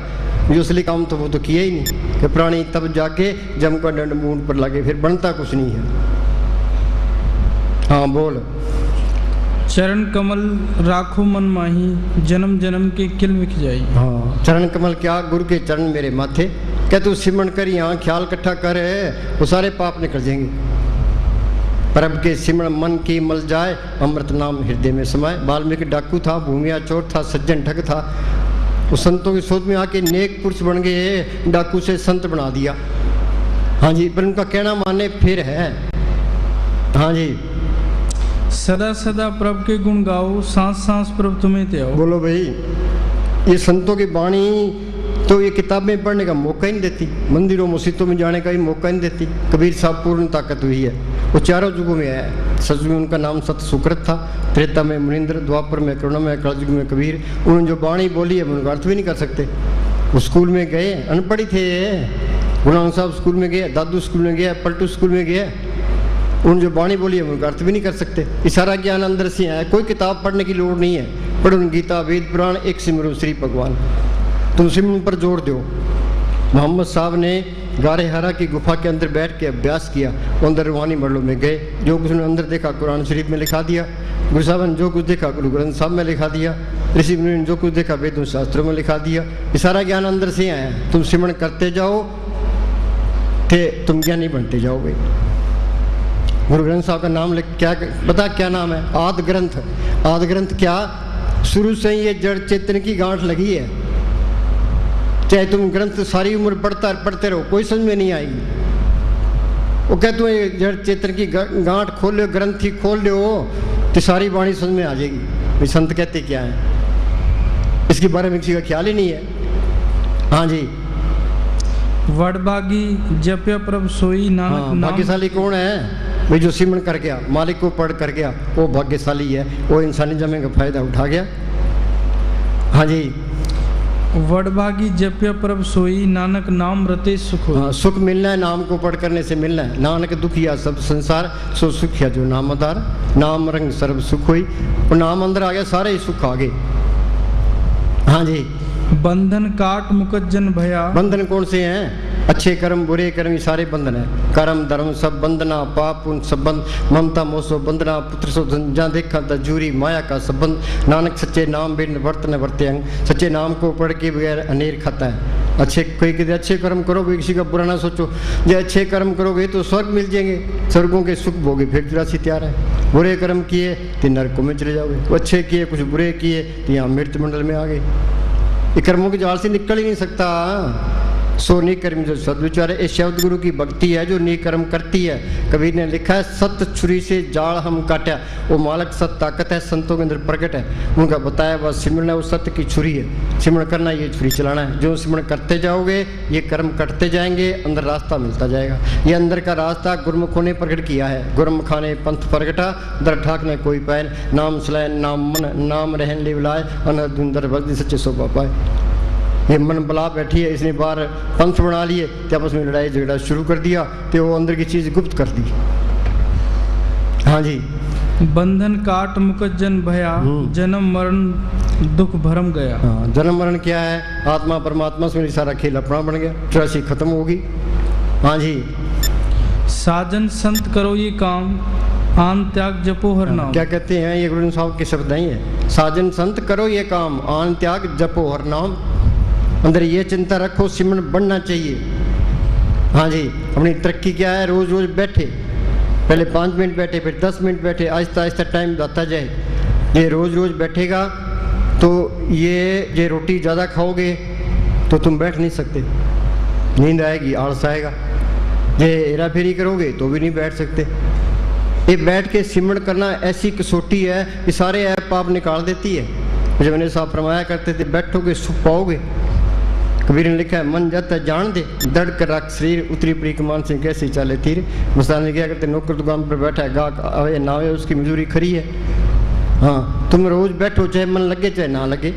जो असली काम तो वो तो किया ही नहीं कि प्राणी तब जाके जम का दंड मुंड पर लगे, फिर बनता कुछ नहीं है। हाँ बोल। चरण कमल राखो मन माही, जन्म जन्म के किल मिख जाई। हाँ चरण कमल क्या, गुरु के चरण मेरे माथे। क्या तू सिमरण कर यहाँ ख्याल इकट्ठा कर, वो सारे पाप निकल जाएंगे। परब के सिमरण मन की मल जाए, अमृत नाम हृदय में समाए। वाल्मीकि डाकू था, भूमिया चोर था, सज्जन ठग था, वो संतों की सोच में आके नेक पुरुष बन गए, डाकू से संत बना दिया। हाँ जी, पर उनका कहना माने फिर है। हाँ जी, सदा सदा प्रभु के गुण गाओ, सांस सांस प्रभु तुम्हें त्याओ। बोलो भाई, ये संतों की वाणी तो ये किताबें पढ़ने का मौका ही नहीं देती, मंदिरों मस्जिदों में जाने का भी मौका नहीं देती। कबीर साहब पूर्ण ताकत हुई है, वो चारों युगों में आया है। सच में उनका नाम सत सुकृत था, त्रेता में मुनिंद्र, द्वापर में करुणा, कलयुग में कबीर। उन्होंने जो वाणी बोली है उनका अर्थ भी नहीं कर सकते। वो स्कूल में गए, अनपढ़ी थे। गुणांग साहब स्कूल में गए, दादू स्कूल में गया, पलटू स्कूल में गया, उन्होंने जो वाणी बोली है उनका अर्थ भी नहीं कर सकते। ये सारा ज्ञान अंदर से आया, कोई किताब पढ़ने की लोड़ नहीं है। पढ़ो गीता, वेद, पुराण, एक सिमरो श्री भगवान। तुम सिमरन पर जोर दो। मोहम्मद साहब ने गारे हरा की गुफा के अंदर बैठ के अभ्यास किया, वो अंदर रूहानी मरलों में गए, जो कुछ उन्होंने अंदर देखा कुरान शरीफ में लिखा दिया। गुरु साहब ने जो कुछ देखा गुरु ग्रंथ साहब में लिखा दिया। ऋषि मुनि ने जो कुछ देखा वेदों शास्त्रों में लिखा दिया। ये सारा ज्ञान अंदर से आया है। तुम सिमरन करते जाओ थे, तुम ज्ञानी बनते जाओगे। गुरु ग्रंथ साहब का नाम क्या पता क्या नाम है? आदि ग्रंथ। आदि ग्रंथ क्या, शुरू से ही ये जड़ चेतन की गांठ लगी है। चाहे तुम ग्रंथ सारी उम्र पढ़ते रहो, कोई समझ में नहीं आएगी। वो कहते हैं जड़ चेतन की गांठ खोल लो, ग्रंथ ही खोल लो तो सारी वाणी समझ में आ जाएगी। भाई संत कहते क्या है, इसके बारे में किसी का ख्याल ही नहीं है। हाँ जी, वडभागी जप्य प्रभ सोई नानक। हाँ, भाग्यशाली कौन है भाई? जो सिमरन कर गया, मालिक को पढ़ कर गया, वो भाग्यशाली है। वो इंसानी जमे का फायदा उठा गया। हाँ जी, वडभागी जप्य प्रभ सोई, नानक नाम रते सुख होई। हाँ, सुख मिलना है नाम को पढ़ करने से मिलना है। नानक दुखिया सब संसार, सो सुखिया जो नाम आधार, नाम रंग सर्व सुख हुई। वो नाम अंदर आ गया, सारे ही सुख आ गए। हाँ जी। बंधन काट मुकज्जन भया। बंधन कौन से हैं? अच्छे कर्म बुरे कर्म, ये सारे बंधन है। कर्म धर्म सब बंधना, पाप पुण्य सब बंध, ममता मोह सो बंधना, पुत्र सो जहाँ देखा तजूरी माया का संबंध। नानक सच्चे नाम बिन वर्त न वर्ते अंग, सच्चे नाम को पढ़ के बगैर अनेर खाता है। अच्छे कोई कहते अच्छे कर्म करोगे, किसी का बुरा ना सोचो। जो अच्छे कर्म करोगे तो स्वर्ग मिल जाएंगे, स्वर्गों के सुख भोगे, फिर राशि तैयार है। बुरे कर्म किए तो नरकों में चले जाओगे, अच्छे किए कुछ बुरे किए तो यहाँ मृत्यु मंडल में आ गए। ये कर्मों की जाल से निकल ही नहीं सकता। सो निकर्म जो सदविचार है, इस शब्द गुरु की भक्ति है जो निकर्म करती है। कबीर ने लिखा है, सत छुरी से जाल हम काटा। वो मालक सत ताकत है, संतों के अंदर प्रकट है। उनका बताया वह सिमरन है, वो सत्य की छुरी है। सिमरन करना ये छुरी चलाना है। जो सिमरन करते जाओगे ये कर्म कटते जाएंगे, अंदर रास्ता मिलता जाएगा। ये अंदर का रास्ता गुरमुखों ने प्रकट किया है। गुरमुखा ने पंथ प्रगटा, दर ठाक ने कोई पैन, नाम सलाय नाम मन, नाम रहन ले बुलाए, अनदर भक्ति सच्चे शोभा पाए। ये मन बला बैठी है, इसने बार पंथ बना लिए तो आपस में लड़ाई झगड़ा शुरू कर दिया, तो वो अंदर की चीज गुप्त कर दी। हाँ जी। बंधन काट मुकज्जन भया, जन्म मरण दुख भरम गया। हाँ, जन्म मरण क्या है? आत्मा परमात्मा से सारा खेल अपना बन गया, चौरासी खत्म होगी। हाँ जी। साजन संत करो ये काम, आन त्याग जपो हर नाम। क्या कहते हैं? ये गुरु साहब के शब्द नहीं है। साजन संत करो ये काम, आन त्याग जपो हर नाम। अंदर ये चिंता रखो, सिमरन बढ़ना चाहिए। हाँ जी। अपनी तरक्की क्या है? रोज रोज बैठे, पहले 5 मिनट बैठे, फिर 10 मिनट बैठे, आहिस्ता आहिस्ता टाइम बढ़ता जाए। ये रोज रोज बैठेगा तो ये रोटी ज़्यादा खाओगे तो तुम बैठ नहीं सकते, नींद आएगी, आलस आएगा। ये हेरा फेरी करोगे तो भी नहीं बैठ सकते। ये बैठ के सिमरन करना ऐसी कसौटी है कि सारे ऐप पाप निकाल देती है। जब मैंने साहब फरमाया करते थे, बैठोगे सुख पाओगे। कबीर ने लिखा है, मन जाता जान दे, दड़ कर रख शरीर, उतरी परी कमान से कैसे चाले तीर। मुस्तान ने क्या करते, नौकर दुकान पर बैठा है, गाहक आवे ना आवे उसकी मजदूरी खरी है। हाँ, तुम रोज बैठो, चाहे मन लगे चाहे ना लगे।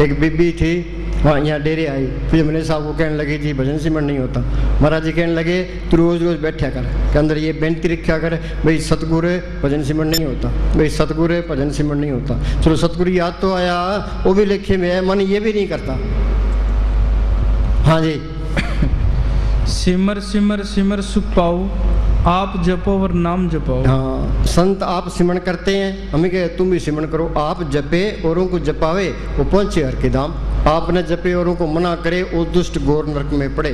एक बीबी थी, हाँ, यहाँ डेरे आई, फिर मैंने साहब को कहने लगे जी भजन सिमरन नहीं होता। महाराज जी कहने लगे तू रोज रोज बैठा कर, के अंदर ये बेनती रखा कर, भाई सतगुरु भजन सिमरन नहीं होता, भाई सतगुरु भजन सिमरन नहीं होता। चलो सतगुरु याद तो आया, वो भी लिखे में है, मन ये भी नहीं करता। हाँ जी। सिमर सिमर सिमर सुख पाओ, आप जपो और नाम जपाओ। हाँ, संत आप सिमरन करते हैं, हमें कहे तुम भी सिमरन करो। आप जपे औरों को जपावे, वो पहुंचे हर के धाम। आपने जपे औरों को मना करे, वो दुष्ट घोर नरक में पड़े।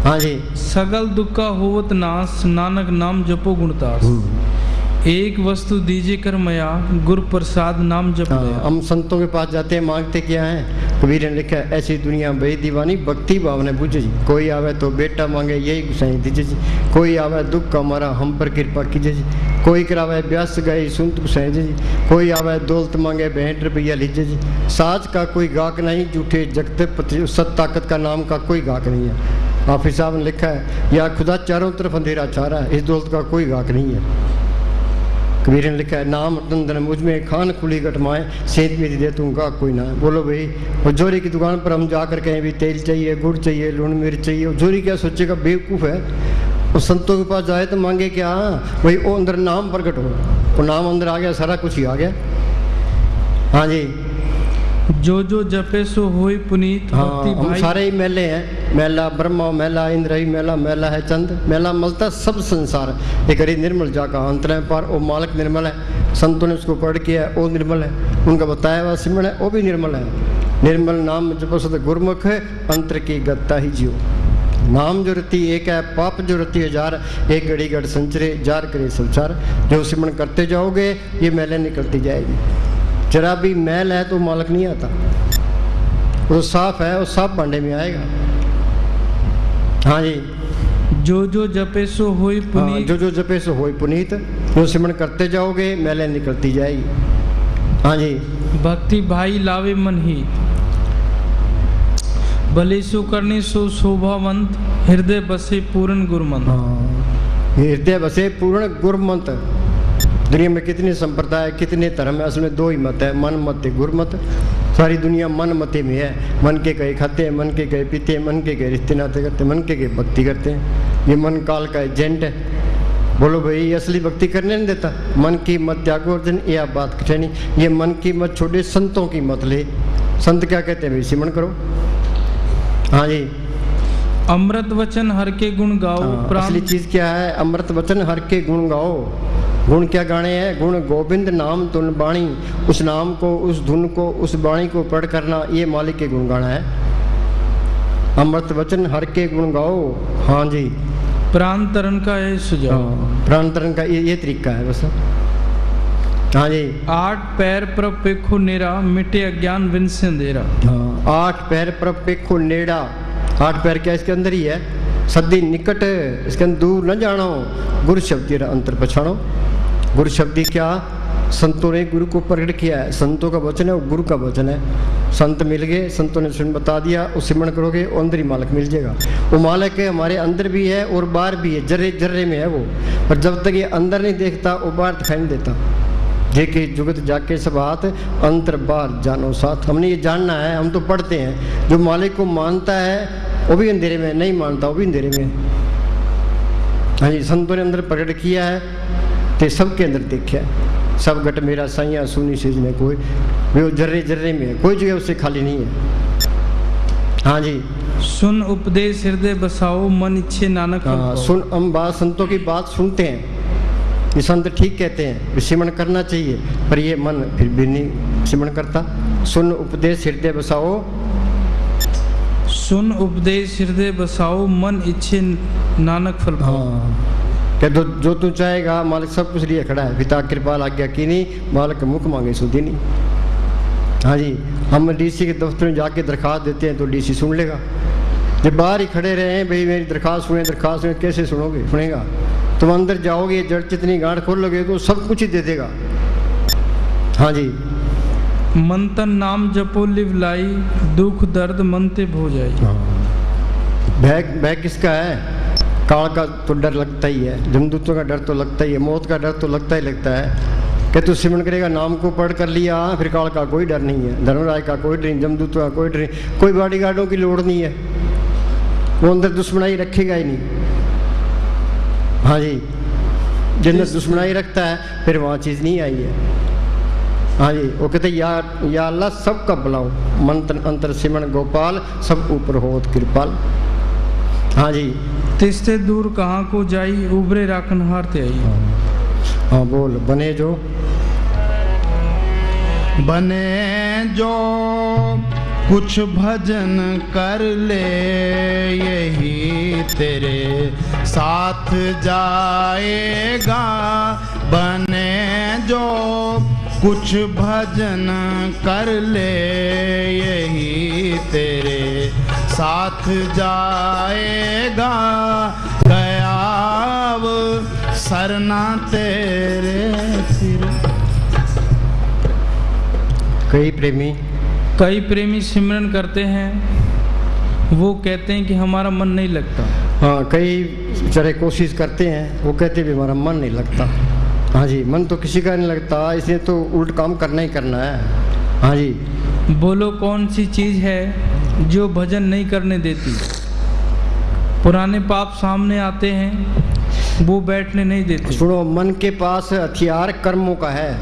हाँ जी। सगल दुख का होवत नाश, नानक नाम जपो गुणतास। एक वस्तु दीजिए कर मया, गुरु प्रसाद नाम जप लिया। हम संतों के पास जाते हैं, मांगते क्या है? कबीर ने लिखा है, ऐसी दुनिया बड़ी दीवानी, भक्ति भाव ने बुझे जी। कोई आवे तो बेटा मांगे, यही गुसाई दीजिए जी। कोई आवे दुख का मारा, हम पर कृपा कीजिए जी। कोई करावे ब्यास गए, सुनत गुसाई जी। कोई आवे दौलत मांगे, 62 रुपया लीजिए जी। साज का कोई गाहक नहीं, झूठे जगत सत ताकत का नाम का कोई गाहक नहीं है। हाफिज साहब ने लिखा है, या खुदा चारों तरफ अंधेरा छा रहा है, इस दौलत का कोई गाहक नहीं है। कबीर ने लिखा है, नाम तंदन मुझ में खान खुली कटमाए, सेहत मेरी दे दूंगा कोई ना। बोलो भाई, वो जोरी की दुकान पर हम जाकर कहें भी तेल चाहिए, गुड़ चाहिए, लून मिर्च चाहिए, वो जोरी क्या सोचेगा? बेवकूफ़ है। वो संतों के पास जाए तो मांगे क्या? भाई वो अंदर नाम प्रकट हो, वो नाम अंदर आ गया, सारा कुछ ही आ गया। हाँ जी। जो जो जपे सो होई पुनीत। हाँ, हम सारे ही मेले हैं। मेला ब्रह्मा, मेला इंद्र ही, मेला है चंद, मेला मलता सब संसार। एक हरी निर्मल जाका अंतर पर, वो मालिक निर्मल है। संतों ने उसको पढ़ किया, वो निर्मल है। उनका बताया हुआ सिमरन है, वो भी निर्मल है। निर्मल नाम जपो सद गुरमुख, अंतर की गत्ता ही जियो। नाम जो रति एक है, पाप जो रति हजार, एक घड़ी घड़ संचरे, जार करे संसार। जो सिमरन करते जाओगे ये मेले निकलती जाएगी। जरा भी मैल है तो मालक नहीं आता, वो साफ है, वो साफ भांडे में आएगा। हाँ जी। जो जो जपे सो होई पुनीत। हाँ, जो जो जपे सो होई पुनीत। जो सिमरन करते जाओगे मैले निकलती जाएगी। हाँ जी। भक्ति भाई लावे मन ही, भले सो करने सो शोभावंत, हृदय बसे पूर्ण गुरमंत। हाँ, हृदय बसे पूर्ण गुरमंत। दुनिया में कितने संप्रदाय, कितने धर्म है, असल में 2 ही मत है, मन मत गुरमत। सारी दुनिया मन मते में है। मन के कहे खाते हैं, मन के कहे पीते हैं, मन के कहे रिश्ते नाते करते हैं, मन के कहे भक्ति करते हैं। ये मन काल का एजेंट है। बोलो भाई, ये असली भक्ति करने नहीं देता। मन की मत त्यागो अर्जुन, ये आप बात कठे नहीं। ये मन की मत छोड़े, संतों की मत ले। संत क्या कहते हैं भाई? सिमरन करो। हाँ जी, अमृत वचन हर के गुण गाओ। असली चीज क्या है? अमृत वचन हर के गुण गाओ। गुण क्या गाने हैं? गुण गोविंद नाम धुन बाणी। उस नाम को, उस धुन को, उस बाणी को पढ़ करना, ये मालिक के गुण गाना है। अमृत वचन हर के गुण गाओ। हाँ जी, प्राण तरण का ये सुझाव। प्राण तरण का ये तरीका है बस। हाँ जी, 8 पैर पर पेखो नेरा, मिटे अज्ञान विन से अंधेरा। 8 पैर पर पेखो नेड़ा। 8 पैर क्या इसके अंदर ही है? सदी निकट इसके अंदर दूर न जानो, गुरु शब्द अंतर पछाणो। गुरु शब्द क्या? संतों ने गुरु को प्रकट किया है। संतों का वचन है, वो गुरु का वचन है। संत मिल गए, संतों ने सुन बता दिया, उस सिमरन करोगे वो अंदर ही मालिक मिल जाएगा। वो मालिक है, हमारे अंदर भी है और बाहर भी है, जर्रे जर्रे में है वो। पर जब तक ये अंदर नहीं देखता, वो बाहर दिखाई नहीं देता। जेके जुगत जाके सब हाथ, अंतर बाहर जानो साथ। हमने ये जानना है। हम तो पढ़ते हैं, जो मालिक को मानता है वो भी अंधेरे में, नहीं मानता वो भी अंधेरे में। हाँ जी, संतों ने अंदर प्रकट किया है, तो सबके अंदर देखा है। सब घट मेरा साइया सुनी सेज में कोई, वो जर्रे जर्रे में है, कोई जगह उससे खाली नहीं है। हाँ जी, सुन उपदेश हृदय बसाओ, मन इच्छे नानक। हाँ, सुन हम बात, संतों की बात सुनते हैं। ये संत ठीक कहते हैं, सिमरन करना चाहिए, पर ये मन फिर भी नहीं सिमरन करता। सुन उपदेश हृदय बसाओ, सुन उपदेश हृदय बसाओ, मन इच्छे नानक फल पाओ। क्या जो तू चाहेगा, मालिक सब कुछ लिए खड़ा है। पिता कृपाल आज्ञा की नहीं, मालिक मुख मांगे सुधी नहीं। हाँ जी, हम डीसी के दफ्तर में जाके दरखास्त देते हैं तो डीसी सुन लेगा। जब बाहर ही खड़े रहे हैं, भाई मेरी दरखास्त सुने, कैसे सुनोगे? सुनेगा। तुम अंदर जाओगे, जड़ चितनी गांठ खोल लोगे तो सब कुछ ही दे देगा। हाँ जी, मंतन नाम जपो लिव लाई, दुख दर्द मनते भो जाए। भय किसका है? काल का तो डर लगता ही है, जमदूतों का डर तो लगता ही है, मौत का डर तो लगता है कि तू सिमरन करेगा, नाम को पढ़ कर लिया, फिर काल का कोई डर नहीं है, धर्मराज का कोई डर नहीं, जमदूतों का कोई डर नहीं, कोई बॉडीगार्डों की लोड़ नहीं है। वो अंदर दुश्मनाई रखेगा ही नहीं। हाँ जी, जिनमें दुश्मनाई रखता है फिर वहाँ चीज़ नहीं आई है। हाँ जी, वो कहते या अल्लाह सबका बुलाओ, मंत्र अंतर सिमरन गोपाल, सब ऊपर हो कृपाल। हाँ जी, तिस्ते दूर कहाँ को जाई, उबरे राखन हारते आई। हाँ बोल, बने जो कुछ भजन कर ले, यही तेरे साथ जाएगा। बने जो कुछ भजन कर ले, यही तेरे साथ जाएगा। गयाव सरना तेरे सिर। कई प्रेमी सिमरन करते हैं, वो कहते हैं कि हमारा मन नहीं लगता। हाँ, कई चरे कोशिश करते हैं, वो कहते भी हमारा मन नहीं लगता। हाँ जी, मन तो किसी का नहीं लगता, इसलिए तो उल्ट काम करना ही करना है। हाँ जी, बोलो कौन सी चीज़ है जो भजन नहीं करने देती? पुराने पाप सामने आते हैं, वो बैठने नहीं देते। सुनो, मन के पास हथियार कर्मों का है,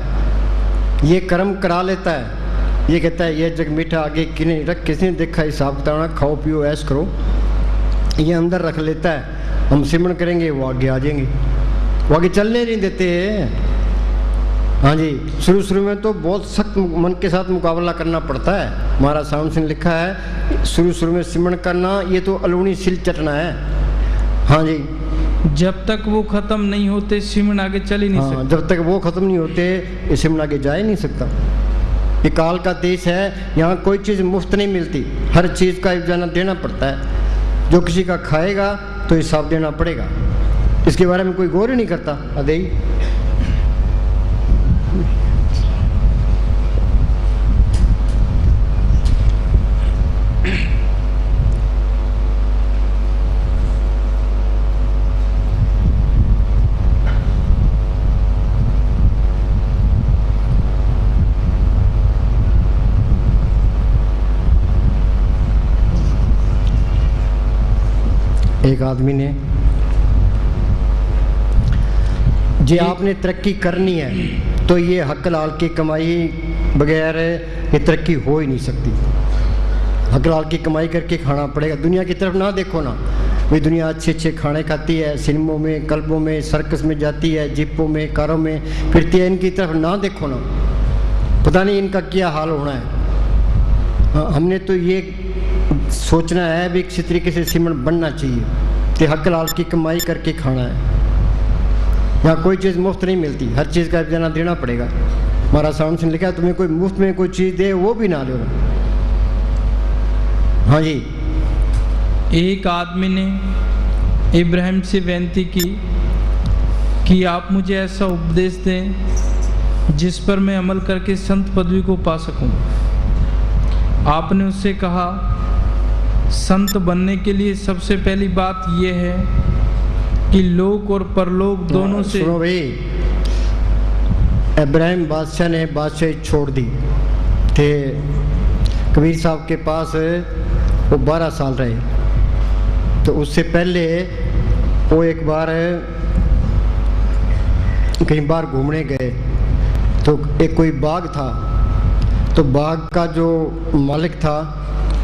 ये कर्म करा लेता है। ये कहता है ये जग मीठा आगे किने रख, किसने देखा हिसाब बताना, खाओ पियो ऐश करो, ये अंदर रख लेता है। हम सिमरन करेंगे, वो आगे आ जाएंगे, वो आगे चलने नहीं देते। हाँ जी, शुरू में तो बहुत सख्त मन के साथ मुकाबला करना पड़ता है। महाराज साउंड सिंह लिखा है, शुरू में सिमरन करना ये तो अलूनी सिल चटना है। हाँ जी, जब तक वो खत्म नहीं होते सिमरन आगे चल ही नहीं सकता। जब तक वो खत्म नहीं होते ये सिमरन आगे जा ही नहीं सकता। ये काल का देश है, यहाँ कोई चीज़ मुफ्त नहीं मिलती, हर चीज़ का जाना देना पड़ता है। जो किसी का खाएगा तो हिसाब देना पड़ेगा, इसके बारे में कोई गौर ही नहीं करता। अदेई एक आदमी ने जे आपने तरक्की करनी है तो ये हक लाल की कमाई बगैर ये तरक्की हो ही नहीं सकती। हक लाल की कमाई करके खाना पड़ेगा। दुनिया की तरफ ना देखो ना, भाई दुनिया अच्छे अच्छे खाने खाती है, सिनेमों में, क्लबों में, सर्कस में जाती है, जिपों में, कारों में फिरती है, इनकी तरफ ना देखो ना, पता नहीं इनका क्या हाल होना है। हमने तो ये सोचना है भी किसी तरीके से श्रीमंत बनना चाहिए, कि हक लाल की कमाई करके खाना है। यहाँ कोई चीज़ मुफ्त नहीं मिलती, हर चीज़ का देना देना पड़ेगा। हमारा साउंड से लिखा है तुम्हें कोई मुफ्त में कोई चीज़ दे वो भी ना लो। हाँ जी। एक आदमी ने इब्राहिम से विनती की कि आप मुझे ऐसा उपदेश दें जिस पर मैं अमल करके संत पदवी को पा सकूं। आपने उससे कहा, संत बनने के लिए सबसे पहली बात यह है कि लोक और परलोक दोनों से। सुनो भाई, इब्राहिम बादशाह ने बादशाही छोड़ दी थे, कबीर साहब के पास वो 12 साल रहे। तो उससे पहले वो एक बार कहीं बार घूमने गए तो एक कोई बाग था, तो बाग का जो मालिक था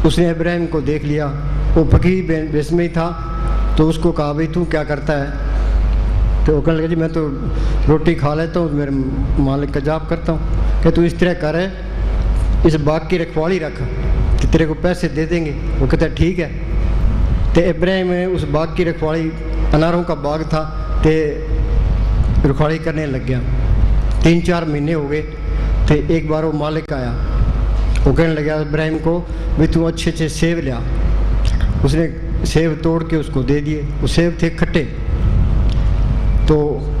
उसने इब्राहिम को देख लिया। वो फकीर वेश में ही था, तो उसको कहा भाई तू क्या करता है? तो वो कहने लगा जी मैं तो रोटी खा लेता हूँ, मेरे मालिक का जाप करता हूँ। कि तू इस तरह कर, इस बाग की रखवाली रख कि तेरे को पैसे दे देंगे। वो कहता है ठीक है। तो इब्राहिम उस बाग की रखवाली, अनारों का बाग था, तो रखवाली करने लग गया। 3-4 महीने हो गए। तो एक बार वो मालिक आया, वो कहने लगा इब्राहिम को भाई तू अच्छे अच्छे सेब लिया। उसने सेब तोड़ के उसको दे दिए। वो सेब थे खट्टे। तो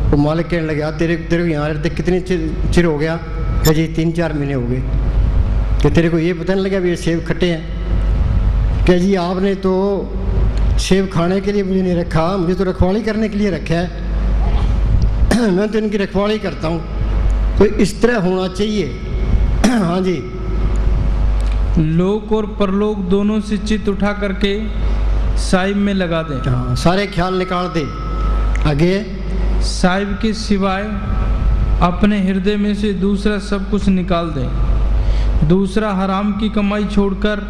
वो मालिक कहने लगा तेरे को यहाँ रहते कितने चिर हो गया? कहा जी 3-4 महीने हो गए। कि तेरे को ये पता नहीं लगा भी ये सेब खट्टे हैं? क्या जी आपने तो सेब खाने के लिए मुझे नहीं रखा, मुझे तो रखवाली करने के लिए रखा है। मैं तो इनकी रखवाली करता हूँ। तो इस तरह होना चाहिए। हाँ जी। लोक और परलोक दोनों से चित्त उठा करके साहिब में लगा दें। हाँ, सारे ख्याल निकाल दे। आगे साहिब के सिवाय अपने हृदय में से दूसरा सब कुछ निकाल दें। दूसरा हराम की कमाई छोड़कर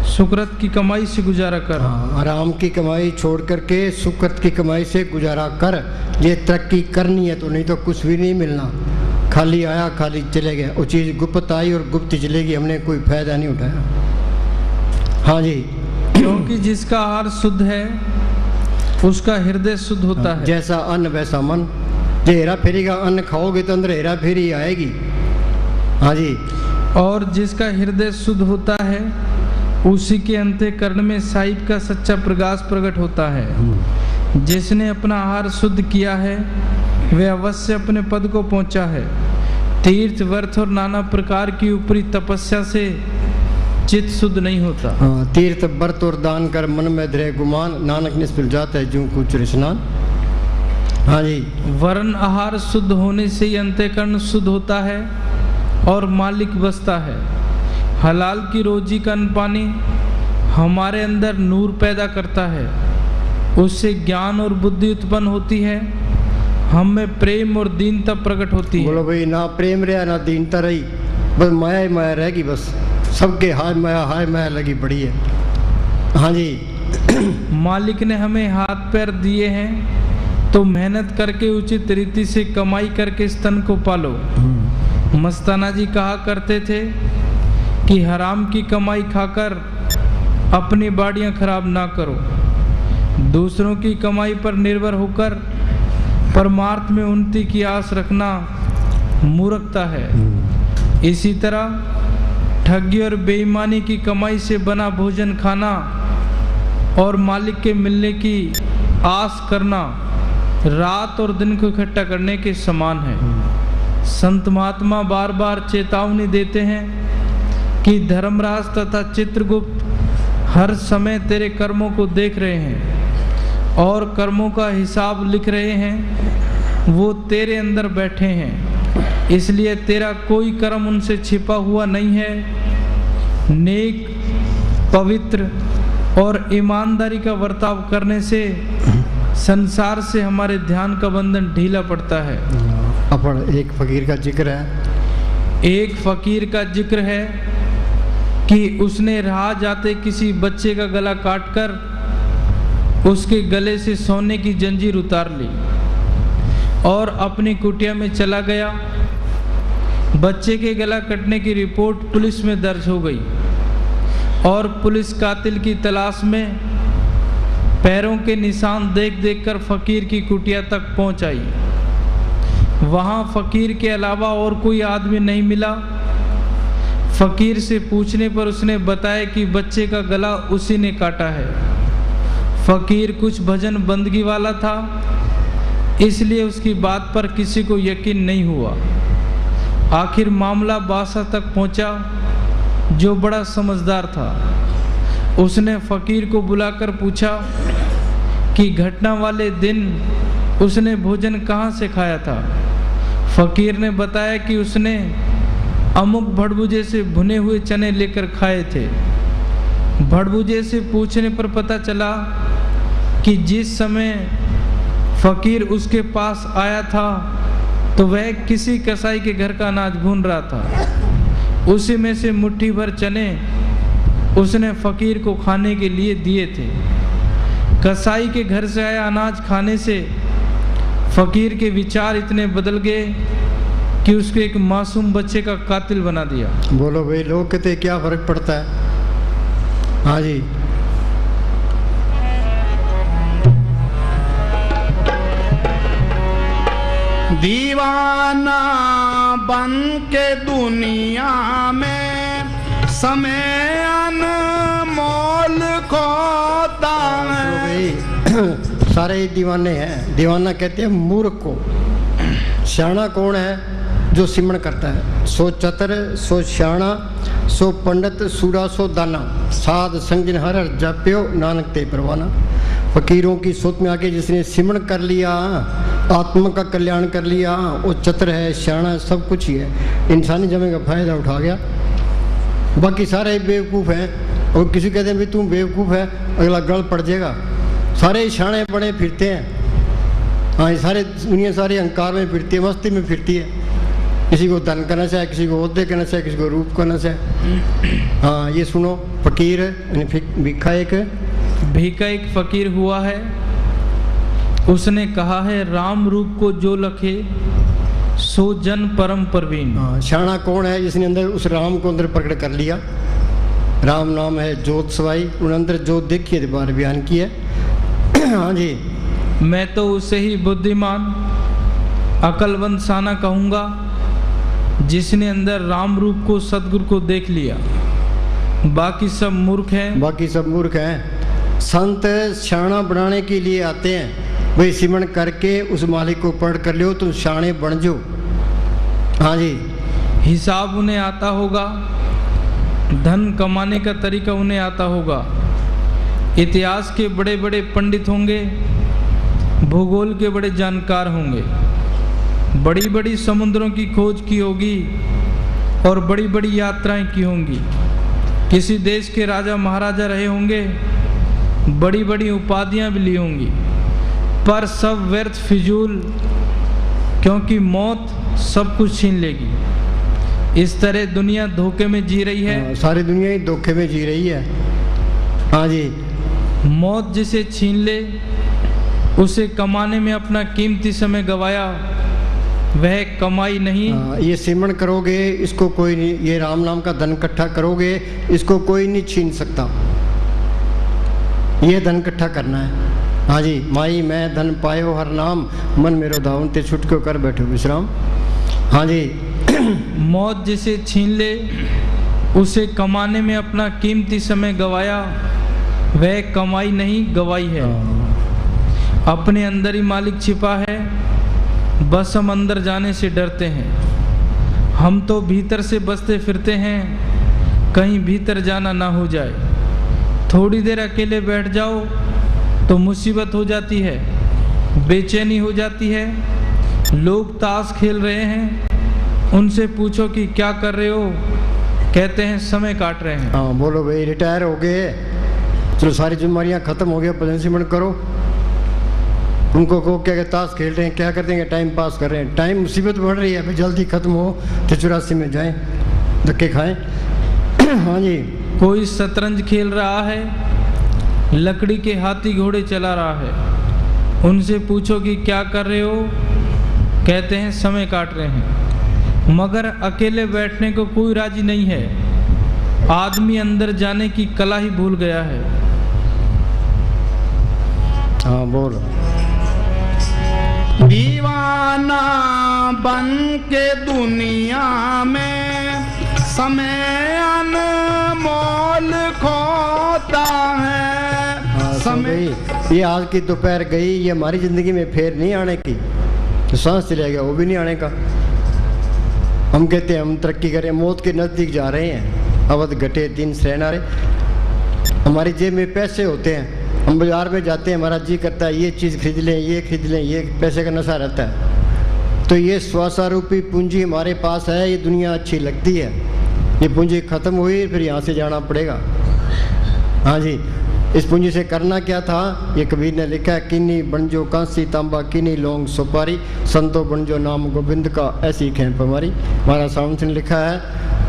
सुकृत की कमाई से गुजारा कर। हाँ, हराम की कमाई छोड़ करके सुकृत की कमाई से गुजारा कर। ये तरक्की करनी है तो, नहीं तो कुछ भी नहीं मिलना। खाली आया खाली चले गया। वो चीज़ गुप्त आई और गुप्त चलेगी, हमने कोई फायदा नहीं उठाया। हाँ जी। क्योंकि जिसका आहार शुद्ध है उसका हृदय शुद्ध होता है। जैसा अन्न वैसा मन। जो हेरा फेरी का अन्न खाओगे तो अंदर हेरा फेरी आएगी। हाँ जी। और जिसका हृदय शुद्ध होता है उसी के अंतःकरण में साहिब का सच्चा प्रकाश प्रकट होता है। जिसने अपना आहार शुद्ध किया है वह अवश्य अपने पद को पहुंचा है। तीर्थ व्रत और नाना प्रकार की ऊपरी तपस्या से चित्त शुद्ध नहीं होता। हाँ, तीर्थ व्रत और दान कर मन में धरे गुमान, नानक निष्फल जाता है जो कुछ स्नान। हाँ जी। वर्ण आहार शुद्ध होने से ही अंतःकरण शुद्ध होता है और मालिक बसता है। हलाल की रोजी का अन्न पानी हमारे अंदर नूर पैदा करता है। उससे ज्ञान और बुद्धि उत्पन्न होती है। हम में प्रेम और दीनता प्रकट होती है। बोलो भाई, ना प्रेम रहा ना दीनता रही, बस माया ही माया रहेगी। बस सबके हाय माया लगी पड़ी है। हाँ जी। मालिक ने हमें हाथ पैर दिए हैं तो मेहनत करके उचित रीति से कमाई करके इस तन को पालो। मस्ताना जी कहा करते थे कि हराम की कमाई खाकर अपनी बाड़ियां खराब ना करो। दूसरों की कमाई पर निर्भर होकर परमार्थ में उन्नति की आस रखना मूर्खता है। इसी तरह ठगी और बेईमानी की कमाई से बना भोजन खाना और मालिक के मिलने की आस करना रात और दिन को इकट्ठा करने के समान है। संत महात्मा बार बार चेतावनी देते हैं कि धर्मराज तथा चित्रगुप्त हर समय तेरे कर्मों को देख रहे हैं और कर्मों का हिसाब लिख रहे हैं। वो तेरे अंदर बैठे हैं, इसलिए तेरा कोई कर्म उनसे छिपा हुआ नहीं है। नेक, पवित्र, और ईमानदारी का बर्ताव करने से संसार से हमारे ध्यान का बंधन ढीला पड़ता है। अपन एक फकीर का जिक्र है, एक फकीर का जिक्र है कि उसने राह जाते किसी बच्चे का गला काटकर उसके गले से सोने की जंजीर उतार ली और अपनी कुटिया में चला गया। बच्चे के गला कटने की रिपोर्ट पुलिस में दर्ज हो गई और पुलिस कातिल की तलाश में पैरों के निशान देख देखकर फकीर की कुटिया तक पहुंच आई। वहां फकीर के अलावा और कोई आदमी नहीं मिला। फकीर से पूछने पर उसने बताया कि बच्चे का गला उसी ने काटा है। फकीर कुछ भजन बंदगी वाला था, इसलिए उसकी बात पर किसी को यकीन नहीं हुआ। आखिर मामला बादशाह तक पहुंचा, जो बड़ा समझदार था। उसने फकीर को बुलाकर पूछा कि घटना वाले दिन उसने भोजन कहाँ से खाया था। फकीर ने बताया कि उसने अमुक भड़बूजे से भुने हुए चने लेकर खाए थे। भड़बूजे से पूछने पर पता चला कि जिस समय फकीर उसके पास आया था तो वह किसी कसाई के घर का अनाज भून रहा था। उसी में से मुट्ठी भर चने उसने फकीर को खाने के लिए दिए थे। कसाई के घर से आया अनाज खाने से फकीर के विचार इतने बदल गए कि उसको एक मासूम बच्चे का कातिल बना दिया। बोलो भाई, लोग कहते क्या फर्क पड़ता है। हाँ जी, दीवाना बन के दुनिया में समय अनमोल खोता है। सारे ही दीवाने हैं। दीवाना कहते हैं मूर्ख को। सियाणा कौन है? जो सिमरण करता है। सो चतर सो सियाणा सो पंडित सूरा सो दाना, साध संजन हर हर जाप्यो नानक ते परवाना। फकीरों की सोच में आके जिसने सिमरण कर लिया, आत्मा का कल्याण कर लिया, वो चतर है, सियाणा, सब कुछ ही है। इंसानी जमे का फायदा उठा गया। बाकी सारे बेवकूफ़ हैं। और किसी कहते हैं भाई तुम बेवकूफ़ है, अगला गल पड़ जाएगा। सारे सियाणे बड़े फिरते हैं। हाँ, सारे दुनिया सारी अहंकार में फिरती है, मस्ती में फिरती है। किसी को धन करना चाहे, किसी को ओहदे करना चाहे, किसी को रूप करना चाहे। हाँ, ये सुनो, फकीर भीखा एक फकीर हुआ है। उसने कहा है, राम रूप को जो लखे सो जन परम परवीन। हाँ, शाना कौन है? जिसने अंदर उस राम को अंदर प्रकट कर लिया। राम नाम है जोत सवाई, उन अंदर जोत देखी है, बार बयान की है। हाँ जी, मैं तो उसे ही बुद्धिमान अकलवंत साना कहूँगा जिसने अंदर राम रूप को, सदगुरु को देख लिया। बाकी सब मूर्ख हैं। बाकी सब मूर्ख हैं। संत शाना बनाने के लिए आते हैं। भाई सिमरण करके उस मालिक को पढ़ कर लो, तुम शाणे बन जाओ। हाँ जी, हिसाब उन्हें आता होगा, धन कमाने का तरीका उन्हें आता होगा। इतिहास के बड़े बड़े पंडित होंगे, भूगोल के बड़े जानकार होंगे, बड़ी बड़ी समुद्रों की खोज की होगी और बड़ी बड़ी यात्राएं की होंगी। किसी देश के राजा महाराजा रहे होंगे, बड़ी बड़ी उपाधियां भी ली होंगी, पर सब व्यर्थ फिजूल, क्योंकि मौत सब कुछ छीन लेगी। इस तरह दुनिया धोखे में जी रही है। सारी दुनिया ही धोखे में जी रही है। हाँ जी, मौत जिसे छीन ले, उसे कमाने में अपना कीमती समय गवाया, वह कमाई नहीं। ये सिमरण करोगे, इसको कोई नहीं, ये राम नाम का धन इकट्ठा करोगे, इसको कोई नहीं छीन सकता। ये धन इकट्ठा करना है। हाँ जी, माई मैं धन पायो हर नाम, मन मेरो धावन ते छुटको कर बैठो विश्राम। हाँ जी, मौत जिसे छीन ले, उसे कमाने में अपना कीमती समय गवाया, वह कमाई नहीं गवाई है। अपने अंदर ही मालिक छिपा है, बस हम अंदर जाने से डरते हैं। हम तो भीतर से बसते फिरते हैं, कहीं भीतर जाना ना हो जाए। थोड़ी देर अकेले बैठ जाओ तो मुसीबत हो जाती है, बेचैनी हो जाती है। लोग ताश खेल रहे हैं, उनसे पूछो कि क्या कर रहे हो, कहते हैं समय काट रहे हैं। हाँ बोलो भाई, रिटायर हो गए, चलो सारी जिम्मेदारियाँ खत्म हो गया, भजन सिमरन करो। उनको को क्या ताश खेल रहे हैं, क्या करते हैं, टाइम पास कर रहे हैं। टाइम मुसीबत बढ़ रही है, अभी जल्दी खत्म हो तो 84 में जाएं, धक्के खाएं। हाँ जी। कोई शतरंज खेल रहा है, लकड़ी के हाथी घोड़े चला रहा है। उनसे पूछो कि क्या कर रहे हो, कहते हैं समय काट रहे हैं। मगर अकेले बैठने को कोई राजी नहीं है। आदमी अंदर जाने की कला ही भूल गया है। हाँ बोल। दीवाना बन के दुनिया में समय अनमोल खोता है। समय ये आज की दोपहर गई, ये हमारी जिंदगी में फेर नहीं आने की। तो सांस चले गया, वो भी नहीं आने का। हम कहते हैं हम तरक्की करें, मौत के नज़दीक जा रहे हैं। अवध घटे दिन सहनारे। हमारी जेब में पैसे होते हैं, हम बाजार में जाते हैं, हमारा जी करता है ये चीज़ खरीद लें, ये खरीद लें, ये पैसे का नशा रहता है। तो ये स्वासारूपी पूंजी हमारे पास है, ये दुनिया अच्छी लगती है। ये पूंजी खत्म हुई, फिर यहाँ से जाना पड़ेगा। हाँ जी। इस पूंजी से करना क्या था, ये कबीर ने लिखा है, किन्नी बनजो कांसी तांबा, किन्नी लौंग सुपारी, संतो बनजो नाम गोविंद का, ऐसी खेप हमारी। महाराज सावंत ने लिखा है,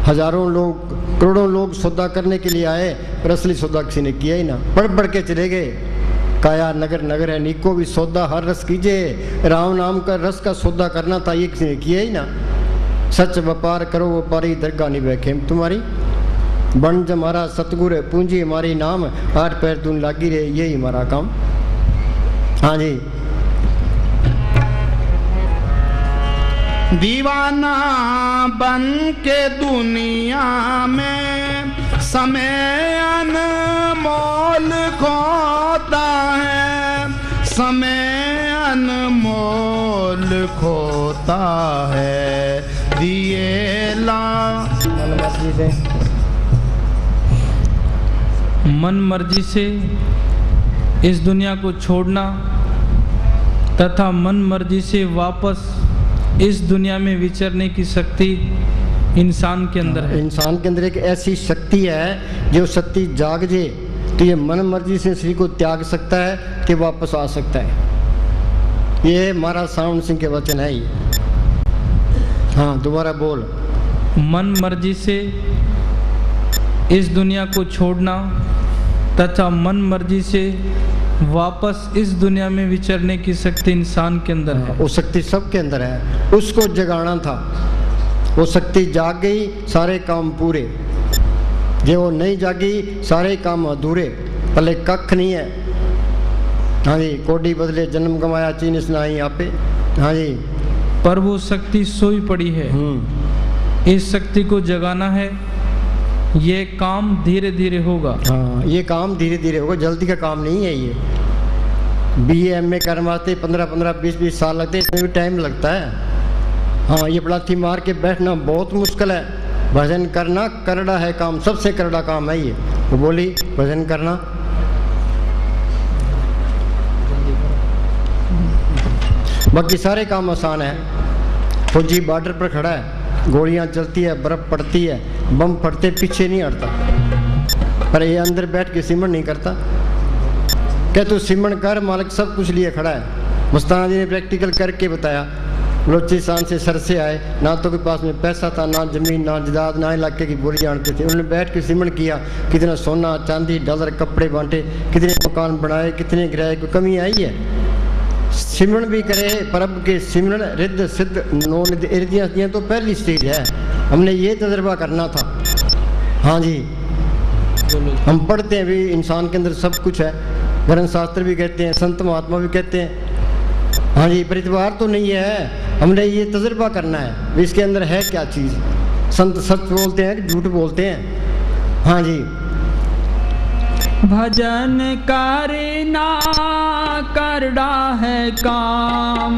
हजारों लोग करोड़ों लोग सौदा करने के लिए आए, पर असली सौदा किसी ने किया ही ना, बढ़ बढ़ के चले गए। काया नगर नगर है, नीको भी सौदा हर रस कीजिए। राम नाम का रस का सौदा करना था, ये किसी ने किया ही ना। सच व्यापार करो व्यापारी, दरगाह निभे खेम तुम्हारी। बन हमारा सतगुर पूंजी हमारी नाम, हाथ पैर तून लागी रहे, यही हमारा काम। हाँ जी। दीवाना बन के दुनिया में समय अनमोल खोता है। समय अनमोल खोता है। दिए ला मन मर्जी से इस दुनिया को छोड़ना तथा मन मर्जी से वापस इस दुनिया में विचरने की शक्ति इंसान के अंदर है। इंसान के अंदर एक ऐसी शक्ति है, जो शक्ति जाग जे तो ये मन मर्जी से शरीर को त्याग सकता है कि वापस आ सकता है। ये महाराज सावंत सिंह के वचन है ये। हाँ दोबारा बोल। मन मर्जी से इस दुनिया को छोड़ना तथा मन मर्जी से वापस इस दुनिया में विचरने की शक्ति इंसान के अंदर है। वो शक्ति सबके अंदर है, उसको जगाना था। वो शक्ति जाग गई, सारे काम पूरे। जो वो नहीं जागी, सारे काम अधूरे। पहले कख नहीं है। हाँ जी। कोडी बदले जन्म गंवाया, चीन सुनाई आपे। हाँ जी। पर वो शक्ति सोई पड़ी है। इस शक्ति को जगाना है। ये काम धीरे धीरे होगा। हाँ ये काम धीरे धीरे होगा, जल्दी का काम नहीं है। ये BA MA करवाते 15-15 20-20 साल लगते हैं, इसमें भी टाइम लगता है। हाँ ये पलाथी मार के बैठना बहुत मुश्किल है। भजन करना करड़ा है काम, सबसे करड़ा काम है ये। वो बोली भजन करना। बाकी सारे काम आसान है। फौजी बॉर्डर पर खड़ा है, गोलियां चलती है, बर्फ पड़ती है, बम फटते, पीछे नहीं हटता। पर ये अंदर बैठ के सिमरन नहीं करता। क्या तू सिमरन कर, मालिक सब कुछ लिए खड़ा है। मुस्ताना जी ने प्रैक्टिकल करके बताया। बलोचिस्तान से सर से आए, ना तो के पास में पैसा था, ना जमीन, ना जायदाद, ना इलाके की बोली जानते थे। उन्होंने बैठ के सिमरन किया। कितना सोना चांदी डॉलर कपड़े बांटे, कितने मकान बनाए, कितने गिराए, कोई कमी आई है। सिमरन भी करे, परब के सिमरन रिद्ध सिद्ध नौ निधि इर्दियाँ तो पहली स्टेज है। हमने ये तजर्बा करना था। हाँ जी। हम पढ़ते हैं भी इंसान के अंदर सब कुछ है। ग्रंथ शास्त्र भी कहते हैं, संत महात्मा भी कहते हैं। हाँ जी। प्रतिवार तो नहीं है, हमने ये तजर्बा करना है इसके अंदर है क्या चीज़। संत सच बोलते हैं कि झूठ बोलते हैं। हाँ जी। भजन करना करड़ा है काम।